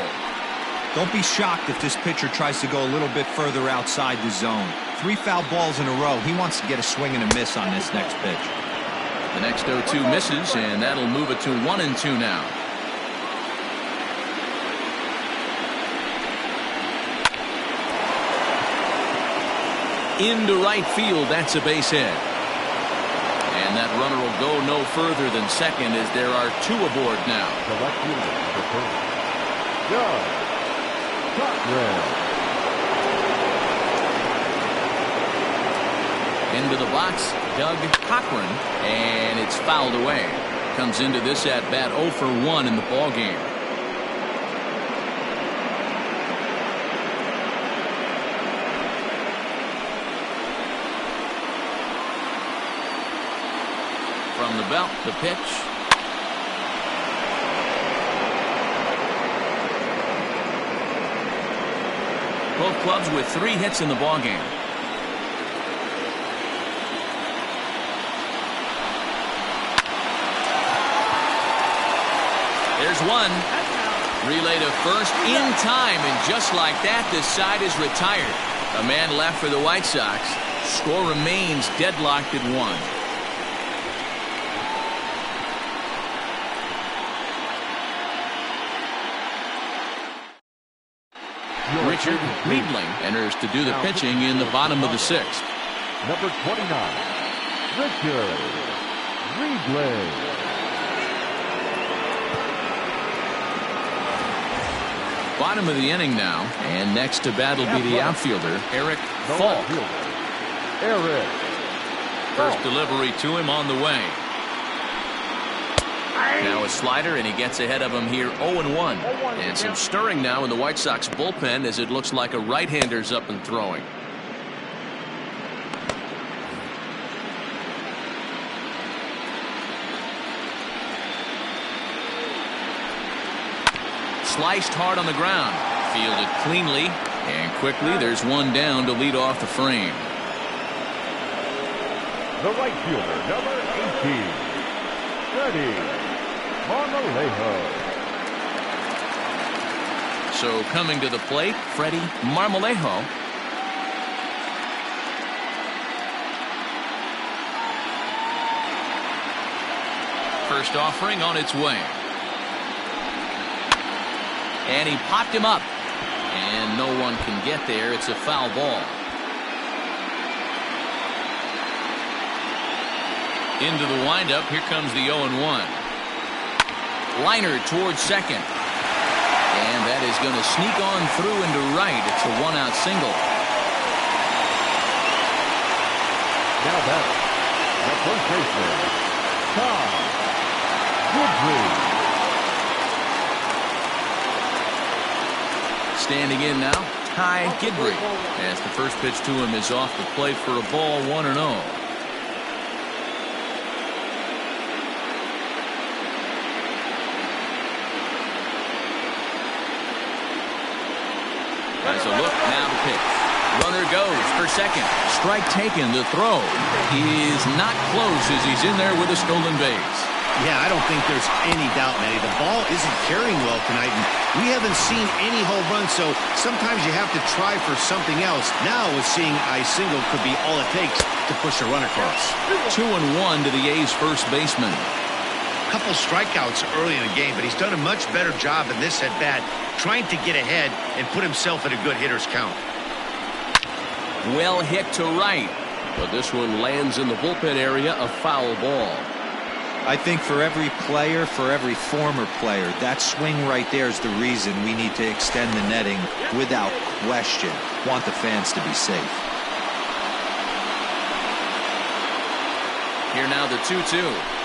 Don't be shocked if this pitcher tries to go a little bit further outside the zone. 3 foul balls in a row. He wants to get a swing and a miss on this next pitch. The next 0-2 misses, and that'll move it to 1-2 now. Into right field, that's a base hit. And that runner will go no further than second as there are 2 aboard now. Into the box, Doug Cochran, and it's fouled away. Comes into this at bat 0 for 1 in the ball game. From the belt, the pitch. Both clubs with 3 hits in the ball game. There's one. Relay to first in time, and just like that, this side is retired. A man left for the White Sox. Score remains deadlocked at 1. Richard Liebling enters to do the pitching in the bottom of the 6th. Number 29, Richard Liebling. Bottom of the inning now, and next to bat will be the outfielder, Eric Falk. First delivery to him on the way. Now a slider, and he gets ahead of him here 0-1. And some stirring now in the White Sox bullpen as it looks like a right-hander's up and throwing. Sliced hard on the ground. Fielded cleanly, and quickly there's one down to lead off the frame. The right fielder, number 18, Freddie Marmalejo. So coming to the plate, Freddie Marmalejo. First offering on its way. And he popped him up. And no one can get there. It's a foul ball. Into the windup. Here comes the 0-1. Liner towards second. And that is going to sneak on through into right. It's a 1-out single. Now batter, the first baseman, Tom Woodley. Standing in now, Ty Gidry, as the first pitch to him is off the plate for a ball, 1-0. As a look now to pitch. Runner goes for second. Strike taken. The throw is not close as he's in there with a stolen base. Yeah, I don't think there's any doubt, Manny. The ball isn't carrying well tonight, and we haven't seen any home runs, so sometimes you have to try for something else. Now, with seeing a single could be all it takes to push a run across. 2-1 to the A's first baseman. Couple strikeouts early in the game, but he's done a much better job in this at-bat, trying to get ahead and put himself in a good hitter's count. Well hit to right, but this one lands in the bullpen area, a foul ball. I think for every player, for every former player, that swing right there is the reason we need to extend the netting without question. Want the fans to be safe. Here now the 2-2.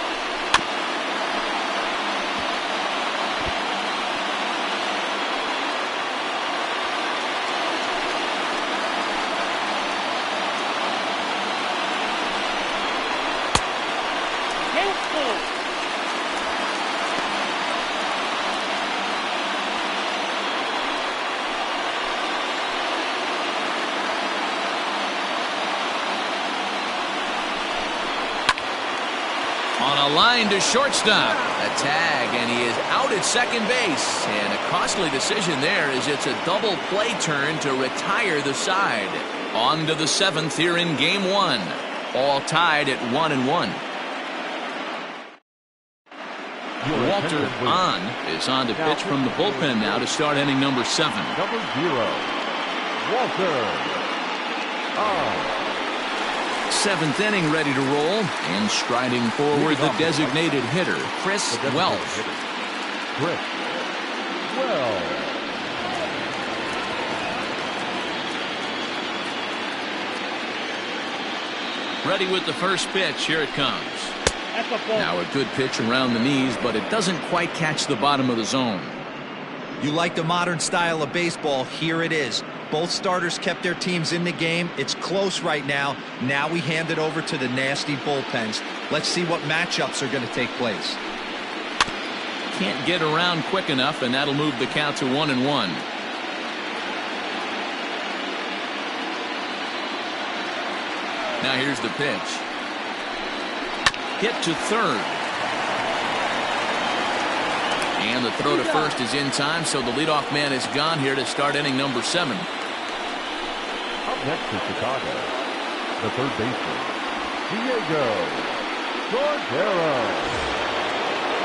On a line to shortstop. A tag, and he is out at second base. And a costly decision there as it's a double play turn to retire the side. On to the 7th here in Game 1. All tied at 1-1. Walter Hahn is on to pitch from the bullpen now to start inning number 7. Number 0, Walter Hahn. 7th inning ready to roll, and striding forward the designated hitter, Chris Wells. Chris Wells. Ready with the first pitch. Here it comes. Now a good pitch around the knees, but it doesn't quite catch the bottom of the zone. You like the modern style of baseball, here it is. Both starters kept their teams in the game. It's close right now. Now we hand it over to the nasty bullpens. Let's see what matchups are going to take place. Can't get around quick enough, and that'll move the count to 1-1. Now here's the pitch. Hit to third. And And the throw to first is in time, so the leadoff man is gone here to start inning number 7. Up next is Chicago. The third baseman, Diego Cordero.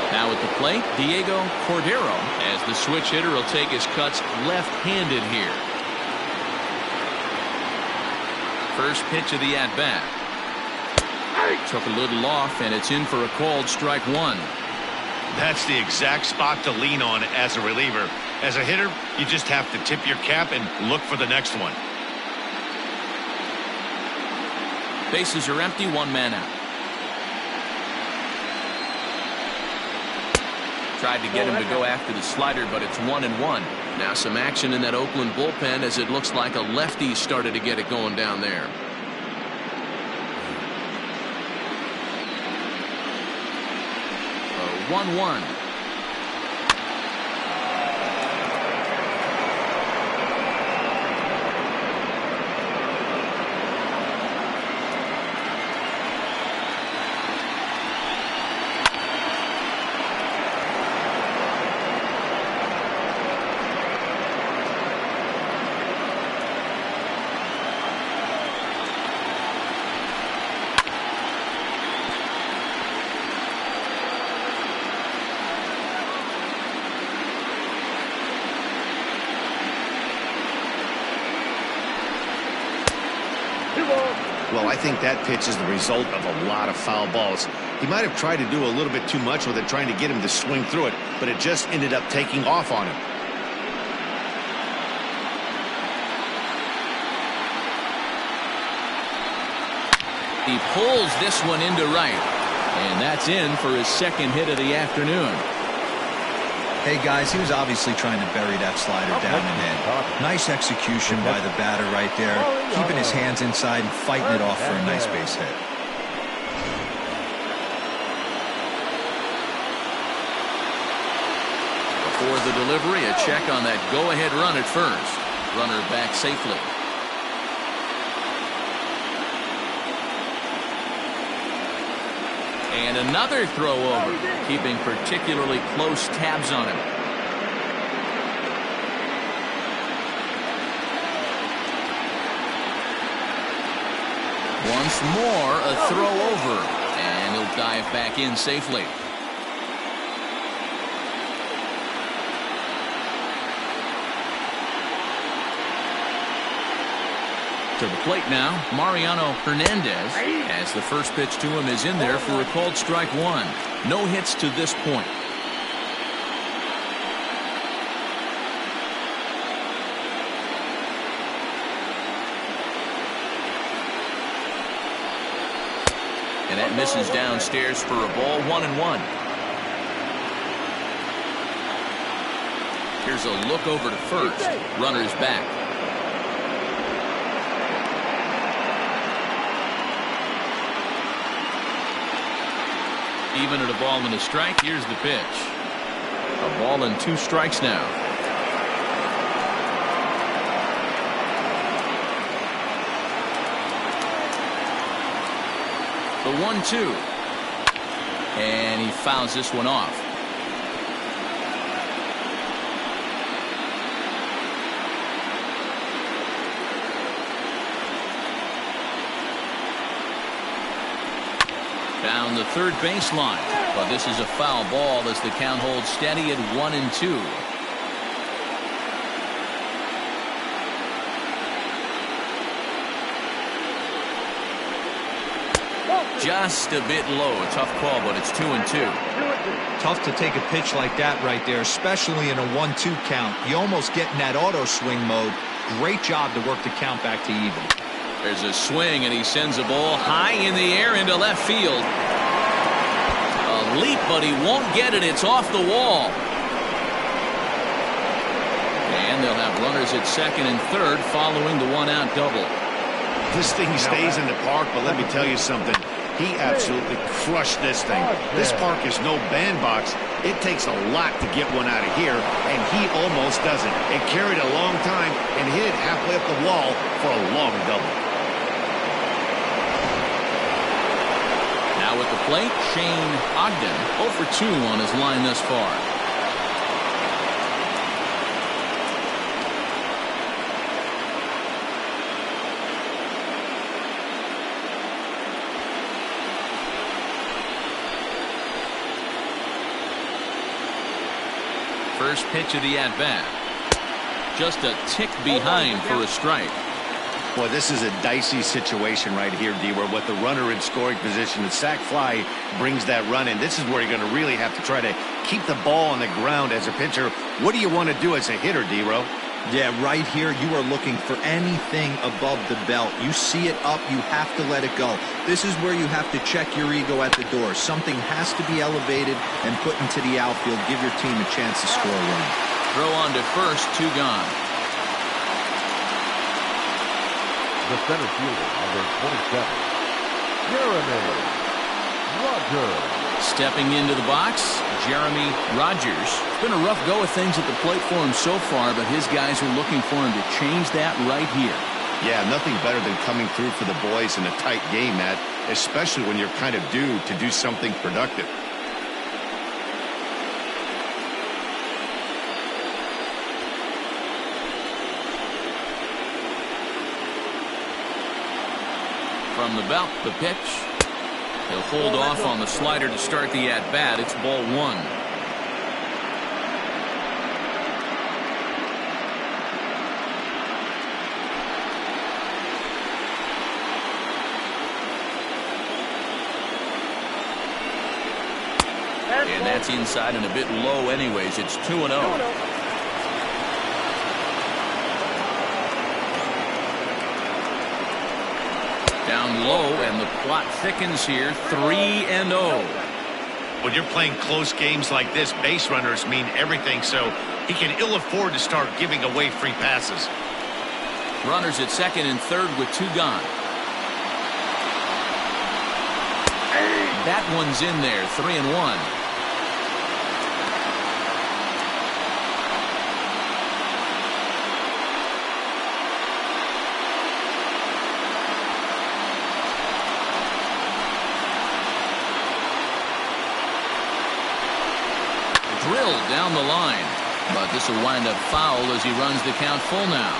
Now at the plate, Diego Cordero, as the switch hitter will take his cuts left-handed here. First pitch of the at-bat. Took a little off, and it's in for a called strike 1. That's the exact spot to lean on as a reliever. As a hitter, you just have to tip your cap and look for the next one. Bases are empty, 1 man out. Tried to get him to go after the slider, but it's 1-1. Now some action in that Oakland bullpen as it looks like a lefty started to get it going down there. 1-1. Well, I think that pitch is the result of a lot of foul balls. He might have tried to do a little bit too much with it, trying to get him to swing through it, but it just ended up taking off on him. He pulls this one into right, and that's in for his second hit of the afternoon. Hey guys, he was obviously trying to bury that slider down and in. Nice execution by the batter right there, keeping his hands inside and fighting it off for a nice base hit. Before the delivery, a check on that go-ahead run at first. Runner back safely. And another throw over, keeping particularly close tabs on him. Once more, a throw over, and he'll dive back in safely. To the plate now, Mariano Hernandez, as the first pitch to him is in there for a called strike 1. No hits to this point. And that misses downstairs for a ball, 1-1. Here's a look over to first. Runner's back. Even at a ball and a strike, here's the pitch. A ball and 2 strikes now. The 1-2. And he fouls this one off. Down the third baseline, but this is a foul ball as the count holds steady at 1-2. Just a bit low, a tough call, but it's 2-2. Tough to take a pitch like that right there, especially in a 1-2 count. You almost get in that auto swing mode. Great job to work the count back to even. There's a swing, and he sends a ball high in the air into left field. A leap, but he won't get it. It's off the wall. And they'll have runners at second and third following the one-out double. This thing stays in the park, but let me tell you something. He absolutely crushed this thing. This park is no bandbox. It takes a lot to get one out of here, and he almost does it. It carried a long time and hit it halfway up the wall for a long double. Now at the plate, Shane Ogden, 0 for 2 on his line thus far. First pitch of the at-bat. Just a tick behind for a strike. Boy, this is a dicey situation right here, D, where with the runner in scoring position, the sac fly brings that run in. This is where you're going to really have to try to keep the ball on the ground as a pitcher. What do you want to do as a hitter, D-Ro? Yeah, right here, you are looking for anything above the belt. You see it up, you have to let it go. This is where you have to check your ego at the door. Something has to be elevated and put into the outfield. Give your team a chance to score a run. Throw on to first, 2 gone. The center fielder, number 27, Jeremy Rogers. Stepping into the box, Jeremy Rogers. It's been a rough go of things at the plate for him so far, but his guys are looking for him to change that right here. Yeah, nothing better than coming through for the boys in a tight game, Matt, especially when you're kind of due to do something productive. From the belt, the pitch. He'll hold off on the slider to start the at-bat. It's ball 1. And that's inside and a bit low anyways. It's 2-0. Down low, and the plot thickens here. 3-0. When you're playing close games like this, base runners mean everything, so he can ill afford to start giving away free passes. Runners at second and third with 2 gone. That one's in there. 3-1. Drilled down the line, but this will wind up foul as he runs the count full now.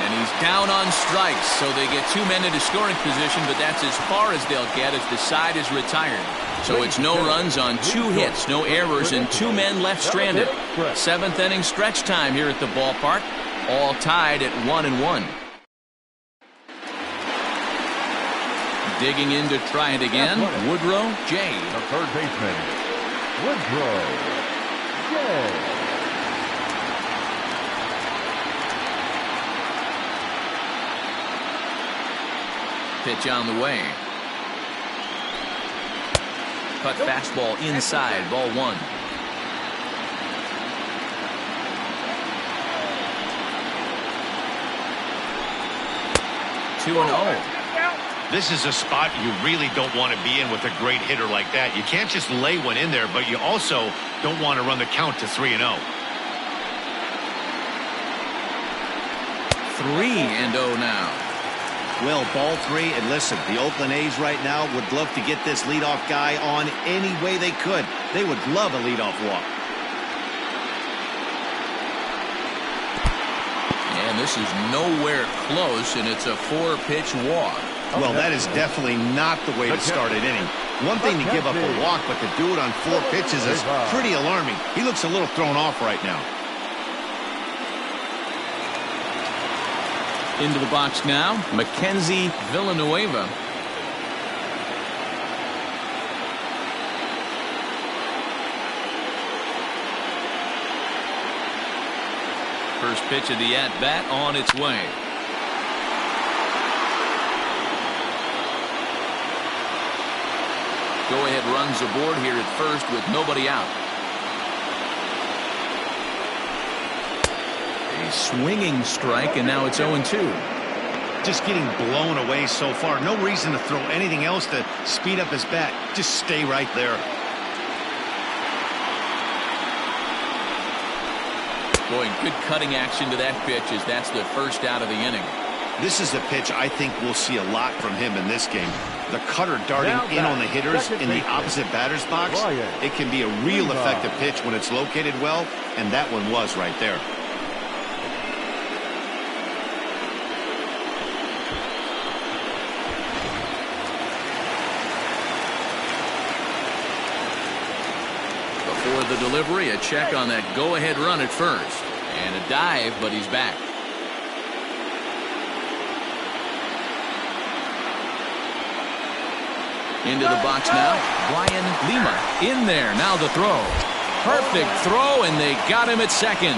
And he's down on strikes, so they get 2 men into scoring position, but that's as far as they'll get as the side is retired. So it's no runs on 2 hits, no errors, and 2 men left stranded. 7th inning stretch time here at the ballpark, all tied at 1-1. Digging in to try it again, Woodrow J. The third baseman, Woodrow J. Pitch on the way. Cut fastball inside, ball 1. Two and 0. This is a spot you really don't want to be in with a great hitter like that. You can't just lay one in there, but you also don't want to run the count to 3-0. 3-0 now. Well, ball 3, and listen, the Oakland A's right now would love to get this leadoff guy on any way they could. They would love a leadoff walk. And this is nowhere close, and it's a 4-pitch walk. Well, that is definitely not the way to start an inning. One thing to give up a walk, but to do it on 4 pitches is pretty alarming. He looks a little thrown off right now. Into the box now, Mackenzie Villanueva. First pitch of the at-bat on its way. Go-ahead runs aboard here at first with nobody out. A swinging strike, and now it's 0-2. Just getting blown away so far. No reason to throw anything else to speed up his bat. Just stay right there. Boy, good cutting action to that pitch as that's the first out of the inning. This is a pitch I think we'll see a lot from him in this game. The cutter darting in on the hitters in the opposite batter's box. It can be a real effective pitch when it's located well, and that one was right there. the delivery. A check on that go-ahead run at first. And a dive, but he's back. Into the box now. Brian Lima in there. Now the throw. Perfect throw, and they got him at second.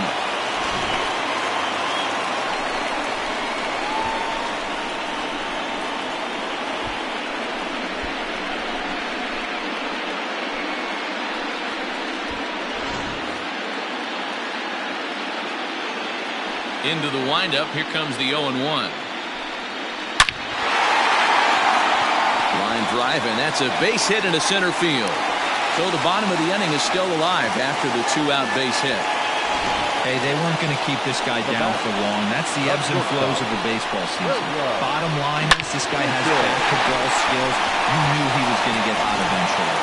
Into the windup. Here comes the 0-1. Line drive, and that's a base hit into center field. So the bottom of the inning is still alive after the 2-out base hit. Hey, they weren't going to keep this guy down for long. That's the ebbs and flows of a baseball season. Bottom line is this guy has bat-to-ball skills. You knew he was going to get hot eventually.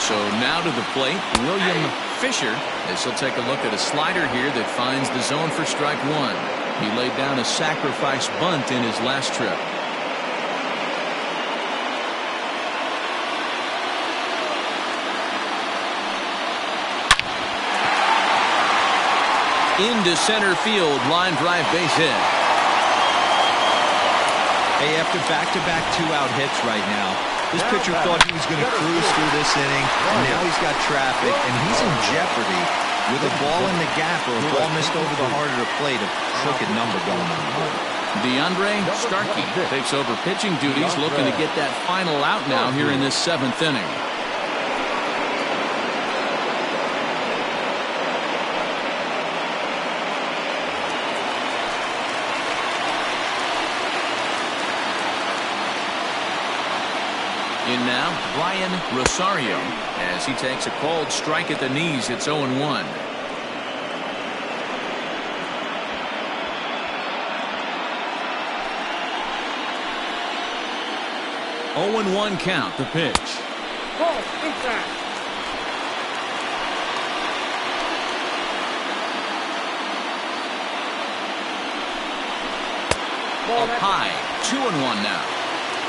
So now to the plate, William Fisher, as he'll take a look at a slider here that finds the zone for strike one. He laid down a sacrifice bunt in his last trip. Into center field, line drive base hit. Hey, after back-to-back 2-out hits right now, this pitcher thought he was going to cruise through this inning, and now he's got traffic, and he's in jeopardy with a ball in the gap or a ball missed over the heart of the plate. A crooked number going on. DeAndre Starkey takes over pitching duties, looking to get that final out now here in this 7th inning. In now, Brian Rosario, as he takes a called strike at the knees. It's 0-1. 0-1 count, the pitch. Ball inside. Up high, 2-1 now.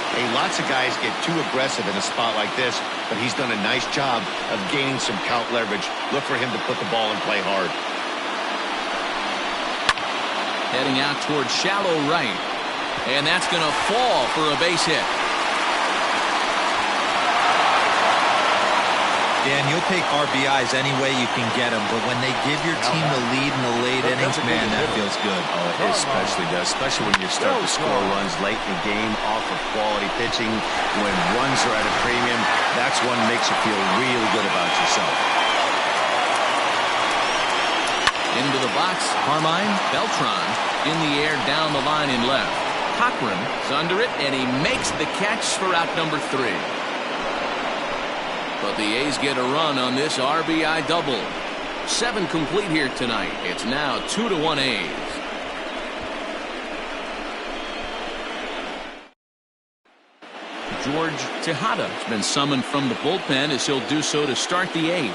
Hey, lots of guys get too aggressive in a spot like this, but he's done a nice job of gaining some count leverage. Look for him to put the ball and play hard. Heading out towards shallow right. And that's going to fall for a base hit. Dan, you'll take RBIs any way you can get them, but when they give your team the lead in the late innings, man, that feels good. Oh, it especially does, especially when you start to score runs late in the game off of quality pitching. When runs are at a premium, that's what makes you feel really good about yourself. Into the box, Carmine Beltran in the air down the line in left. Cochran is under it, and he makes the catch for out number 3. But the A's get a run on this RBI double. 7 complete here tonight. It's now 2-1 A's. George Tejada has been summoned from the bullpen as he'll do so to start the 8th.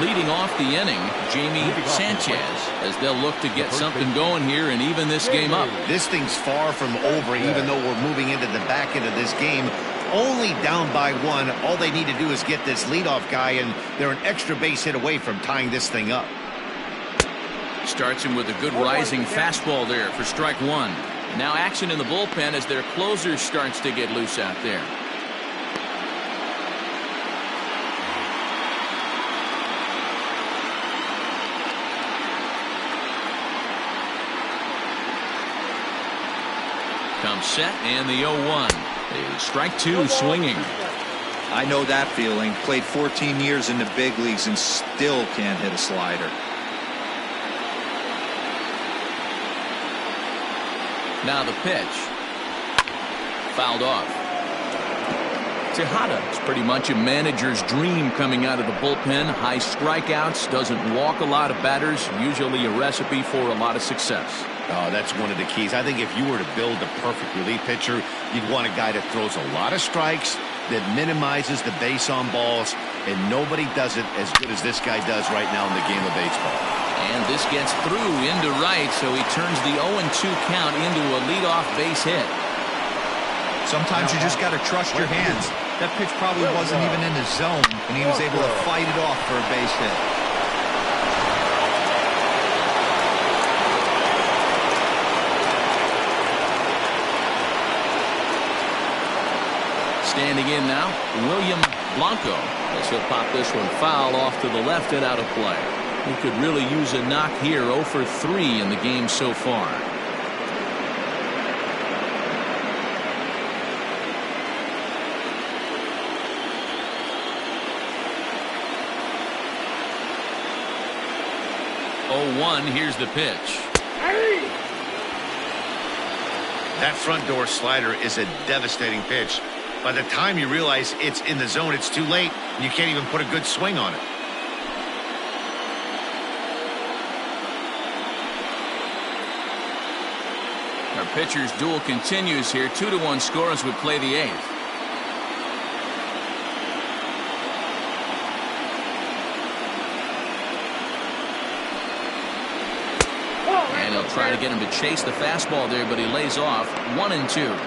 Leading off the inning, Jamie Sanchez, as they'll look to get something going here and even this game up. This thing's far from over, even though we're moving into the back end of this game. Only down by 1. All they need to do is get this leadoff guy, and they're an extra base hit away from tying this thing up. Starts him with a good rising fastball there for strike 1. Now action in the bullpen as their closer starts to get loose out there. Comes set, and the 0-1 is strike 2 swinging. I know that feeling. Played 14 years in the big leagues and still can't hit a slider. Now the pitch. Fouled off. Tejada is pretty much a manager's dream coming out of the bullpen. High strikeouts, doesn't walk a lot of batters, usually a recipe for a lot of success. Oh, that's one of the keys. I think if you were to build a perfect relief pitcher, you'd want a guy that throws a lot of strikes, that minimizes the base on balls, and nobody does it as good as this guy does right now in the game of baseball. And this gets through into right, so he turns the 0-2 count into a leadoff base hit. Sometimes you just got to trust your hands. That pitch probably wasn't even in the zone, and he was able to fight it off for a base hit. Standing in now, William Blanco, as he'll pop this one foul off to the left and out of play. He could really use a knock here. 0 for 3 in the game so far. Here's the pitch. That front door slider is a devastating pitch. By the time you realize it's in the zone, it's too late. You can't even put a good swing on it. Our pitcher's duel continues here. 2-1 score as we play the 8th. And he'll try to get him to chase the fastball there, but he lays off. 1-2.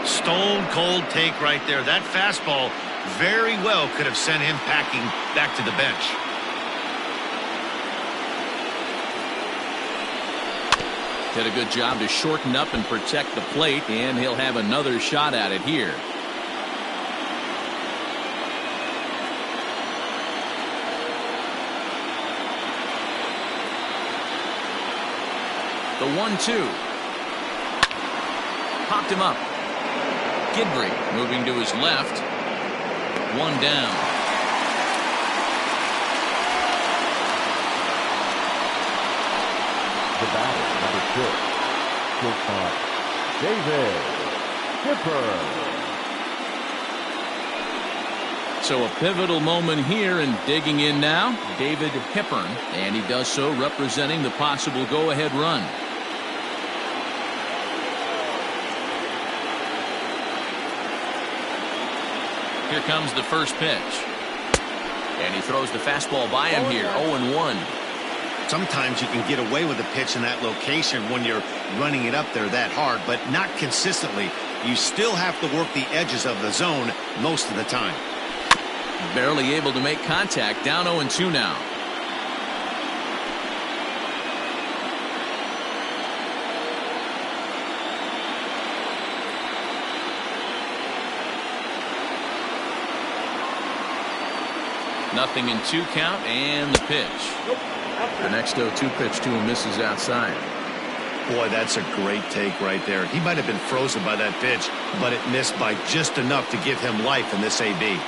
Stone cold take right there. That fastball very well could have sent him packing back to the bench. Did a good job to shorten up and protect the plate, and he'll have another shot at it here. The 1-2. Popped him up. Gidry moving to his left. One down. The batter, number 6, shortstop, David Hippern. So a pivotal moment here, and digging in now, David Hippern, and he does so representing the possible go-ahead run. Here comes the first pitch. And he throws the fastball by him here. 0-1. Sometimes you can get away with a pitch in that location when you're running it up there that hard, but not consistently. You still have to work the edges of the zone most of the time. Barely able to make contact. Down 0-2 now. Nothing in 2 count, and the pitch. The next 0-2 pitch to him misses outside. Boy, that's a great take right there. He might have been frozen by that pitch, but it missed by just enough to give him life in this AB.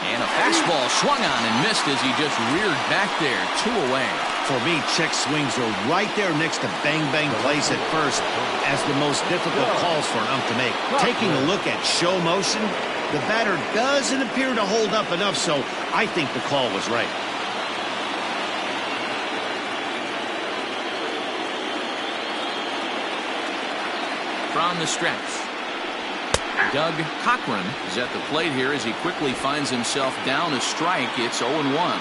And a fastball swung on and missed as he just reared back there. 2 away. For me, check swings are right there next to bang-bang plays at first as the most difficult calls for an ump to make. Taking a look at show motion, the batter doesn't appear to hold up enough, so I think the call was right. From the stretch, Doug Cochran is at the plate here as he quickly finds himself down a strike. It's 0-1.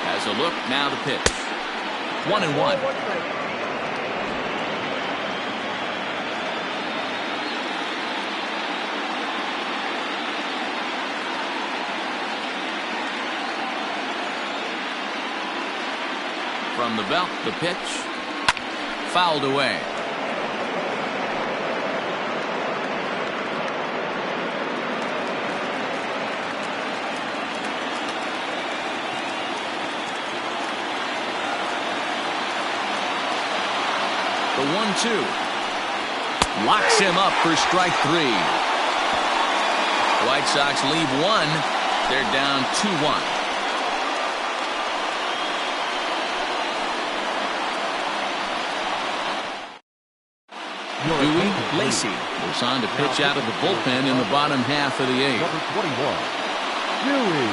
Has a look, now the pitch. 1-1. From the belt, the pitch. Fouled away. The 1-2. Locks him up for strike 3. White Sox leave 1. They're down 2-1. Dewey Lacey goes on to pitch out of the bullpen in the bottom half of the 8th. Number 21, Dewey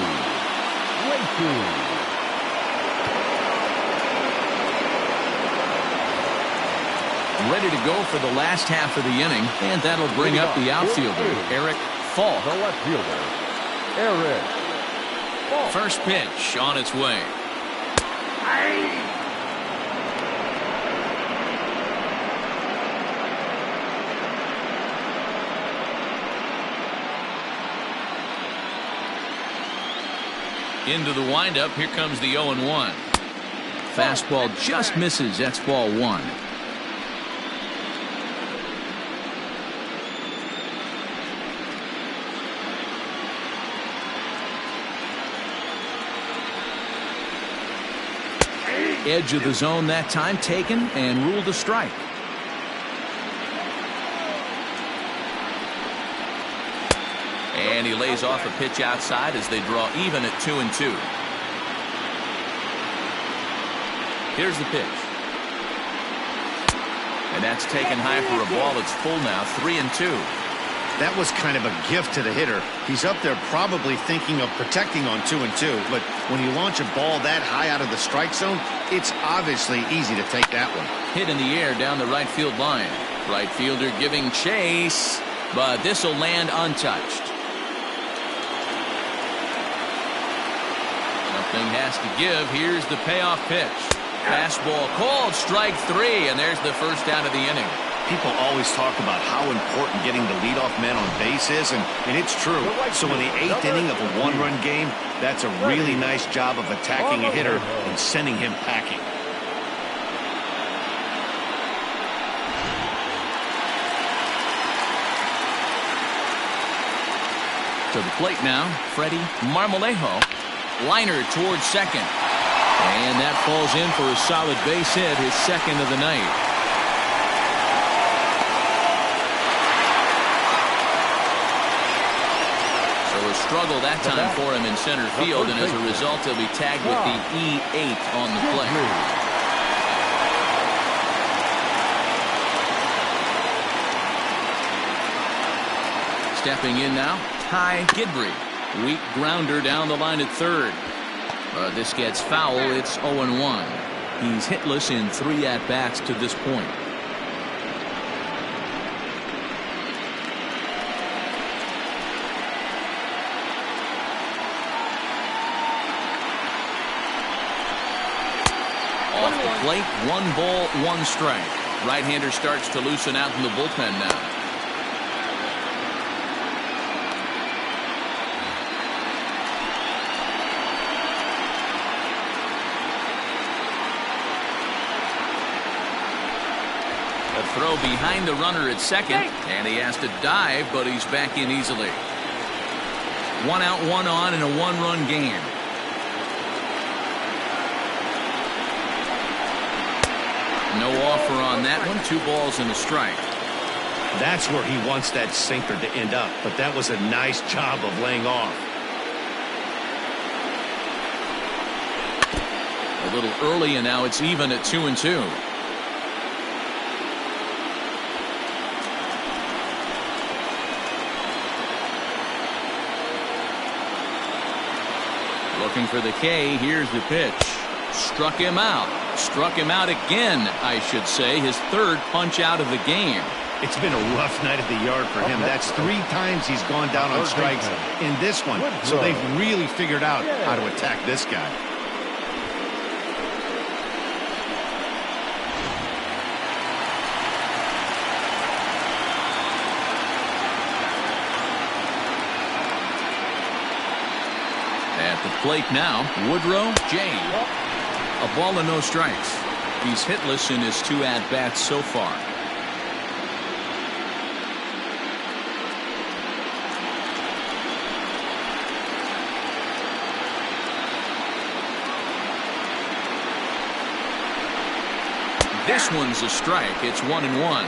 Ready to go for the last half of the inning, and that'll bring up the outfielder, Eric Falk. The left fielder, Eric Falk. First pitch on its way. Into the windup, here comes the 0-1. Fastball just misses, that's ball one. Edge of the zone that time taken and ruled a strike. And he lays off a pitch outside as they draw even at 2-2. Here's the pitch. And that's taken high for a ball. It's full now, 3-2. That was kind of a gift to the hitter. He's up there probably thinking of protecting on 2-2, but when you launch a ball that high out of the strike zone, it's obviously easy to take that one. Hit in the air down the right field line. Right fielder giving chase, but this will land untouched. Something has to give. Here's the payoff pitch. Fastball called, strike three, and there's the first out of the inning. People always talk about how important getting the leadoff man on base is, and it's true. So in the 8th inning of a one-run game, that's a really nice job of attacking a hitter and sending him packing. To the plate now, Freddie Marmalejo. Liner towards second. And that falls in for a solid base hit, his second of the night. Struggle that time for him in center field, and as a result he'll be tagged with the E8 on the play. Stepping in now, Ty Gidry. Weak grounder down the line at third. This gets foul. It's 0-1. He's hitless in 3 at-bats to this point. Plate, 1 ball, 1 strike. Right-hander starts to loosen out in the bullpen now. A throw behind the runner at second, and he has to dive, but he's back in easily. 1 out, 1 on in a 1-run game. No offer on that one. 2 balls and a strike. That's where he wants that sinker to end up, but that was a nice job of laying off. A little early, and now it's even at 2-2. Looking for the K. Here's the pitch. Struck him out. Struck him out again, I should say. His 3rd punch out of the game. It's been a rough night at the yard for him. That's 3 times he's gone down on strikes in this one. So they've really figured out how to attack this guy. At the plate now, Woodrow J. A ball and no strikes. He's hitless in his 2 at-bats so far. This one's a strike. It's 1-1.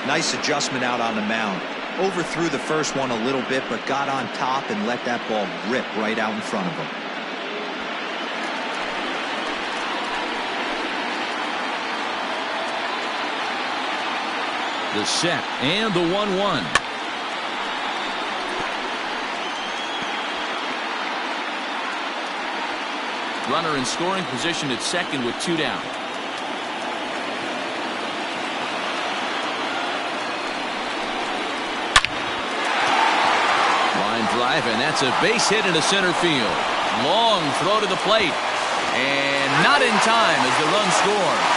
Nice adjustment out on the mound. Overthrew the first one a little bit, but got on top and let that ball rip right out in front of him. The set and the 1-1. Runner in scoring position at second with 2 down. Line drive, and that's a base hit into center field. Long throw to the plate. And not in time as the run scores.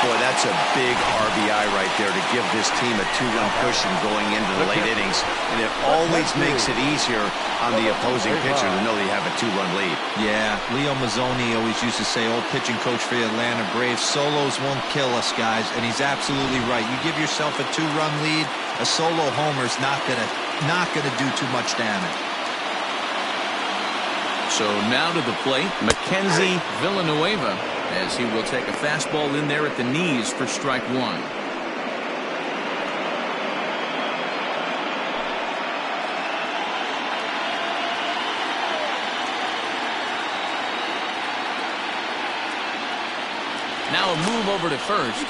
Boy, that's a big RBI right there to give this team a 2-run cushion going into the late innings. And it always makes it easier on the opposing pitcher to know they have a 2-run lead. Yeah, Leo Mazzoni always used to say, old pitching coach for the Atlanta Braves, solos won't kill us, guys. And he's absolutely right. You give yourself a 2-run lead, a solo homer's not gonna do too much damage. So now to the plate, Mackenzie Villanueva, as he will take a fastball in there at the knees for strike 1. Now a move over to first.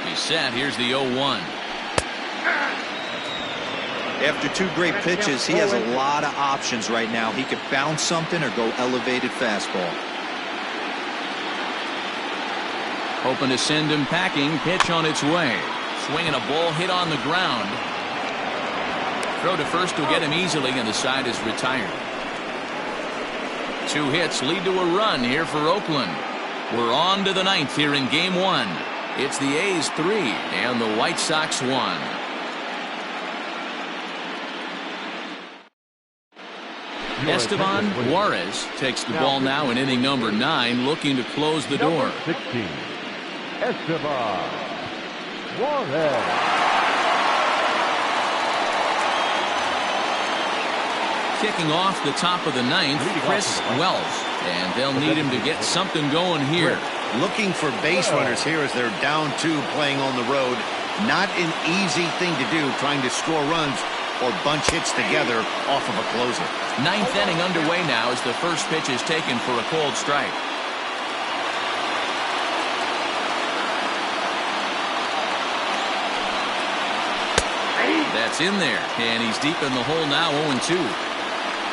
He's set. Here's the 0-1. After 2 great pitches, he has a lot of options right now. He could bounce something or go elevated fastball. Hoping to send him packing. Pitch on its way. Swinging a ball hit on the ground. Throw to first will get him easily, and the side is retired. 2 hits lead to a run here for Oakland. We're on to the 9th here in Game 1. It's the A's 3 and the White Sox 1. Esteban Juarez takes the ball now in inning number 9, looking to close the door. 16, Esteban Juarez. Kicking off the top of the 9th, Chris Wells. And they'll need him to get something going here. Looking for base runners here as they're down 2 playing on the road. Not an easy thing to do, trying to score runs or bunch hits together off of a closer. 9th inning underway now as the first pitch is taken for a cold strike. That's in there, and he's deep in the hole now, 0-2.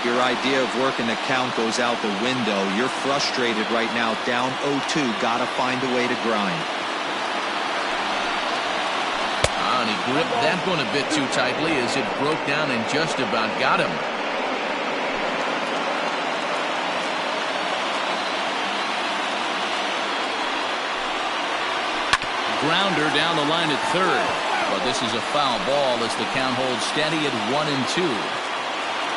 Your idea of working the count goes out the window. You're frustrated right now, down 0-2. Gotta find a way to grind. And he gripped that one a bit too tightly as it broke down and just about got him. Grounder down the line at third. But this is a foul ball as the count holds steady at 1-2.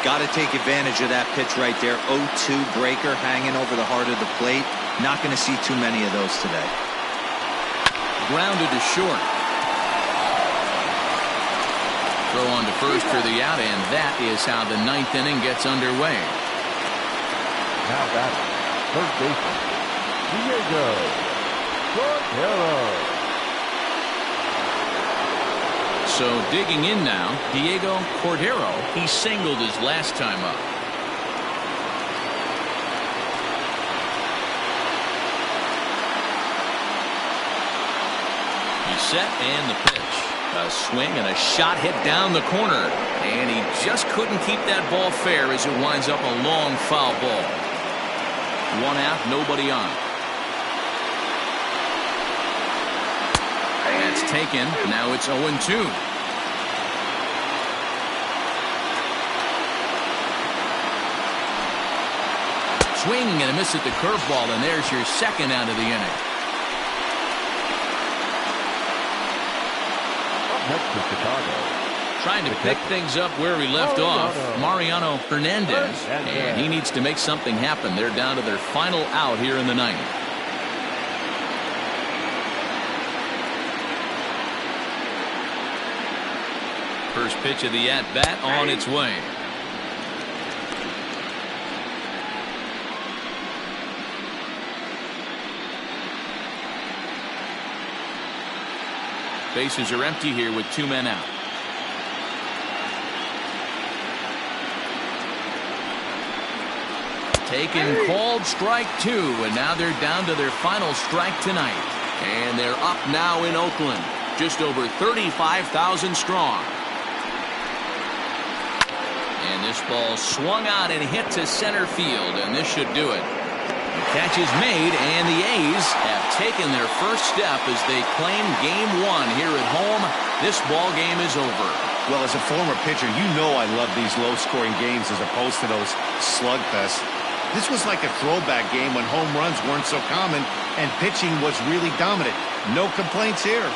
Got to take advantage of that pitch right there. 0-2 breaker hanging over the heart of the plate. Not going to see too many of those today. Grounded to short. Throw on to first for the out, and that is how the 9th inning gets underway. Now back, third baseman, Diego Cordero. So digging in now, Diego Cordero. He singled his last time up. He's set, and the pitch. A swing and a shot hit down the corner. And he just couldn't keep that ball fair as it winds up a long foul ball. 1 out, nobody on. That's taken. Now it's 0-2. Swing and a miss at the curveball, and there's your second out of the inning. Next to Chicago. Trying to pick things up where he left off, Mariano Hernandez, and he needs to make something happen. They're down to their final out here in the 9th. First pitch of the at-bat on its way. Bases are empty here with 2 men out. Taken, called strike 2, and now they're down to their final strike tonight. And they're up now in Oakland. just over 35,000 strong. And this ball swung out and hit to center field, and this should do it. The catch is made, and the A's have taken their first step as they claim Game 1 here at home. This ball game is over. Well, as a former pitcher, you know I love these low-scoring games as opposed to those slugfests. This was like a throwback game when home runs weren't so common and pitching was really dominant. No complaints here.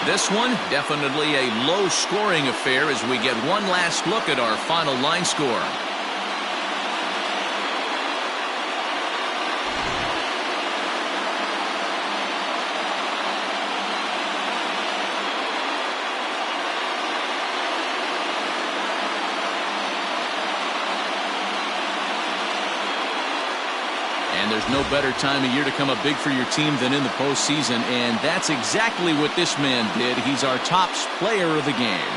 This one, definitely a low-scoring affair as we get one last look at our final line score. And there's no better time of year to come up big for your team than in the postseason, and that's exactly what this man did. He's our top player of the game.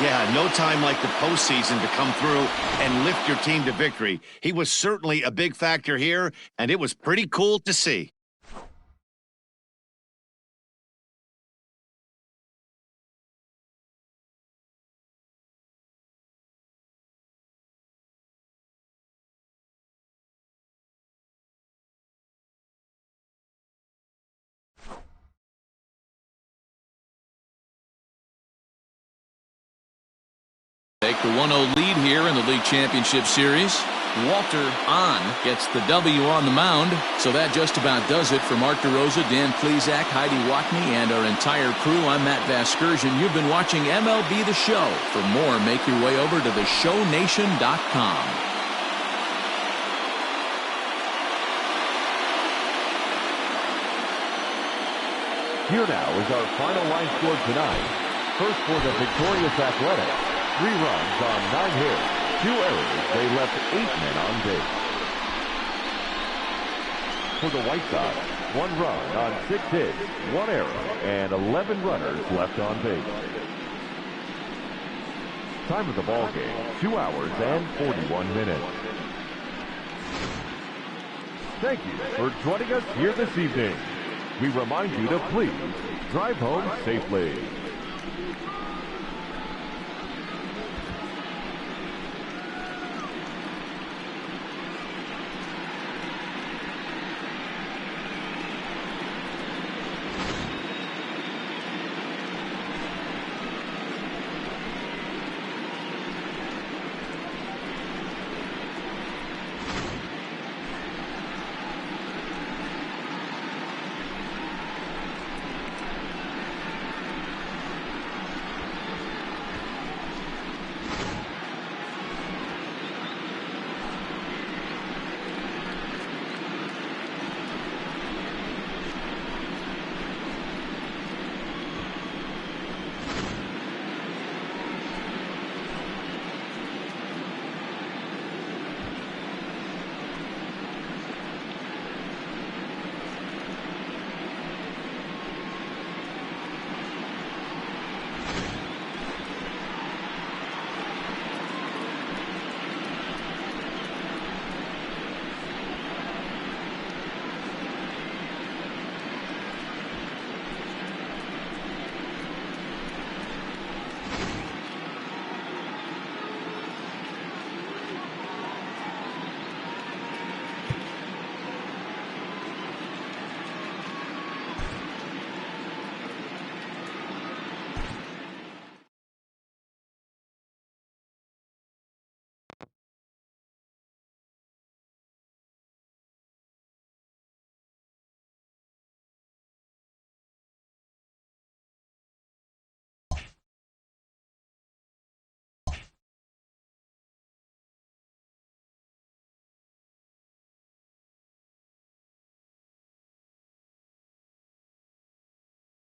Yeah, no time like the postseason to come through and lift your team to victory. He was certainly a big factor here, and it was pretty cool to see. Take the 1-0 lead here in the league championship series. Walter on gets the W on the mound. So that just about does it for Mark DeRosa, Dan Plesac, Heidi Watney, and our entire crew. I'm Matt Vasgersian. You've been watching MLB The Show. For more, make your way over to theshownation.com. Here now is our final line score tonight. First for the victorious Athletics. 3 runs on 9 hits, 2 errors. They left 8 men on base. For the White Sox, 1 run on 6 hits, 1 error, and 11 runners left on base. Time of the ball game, 2 hours and 41 minutes. Thank you for joining us here this evening. We remind you to please drive home safely.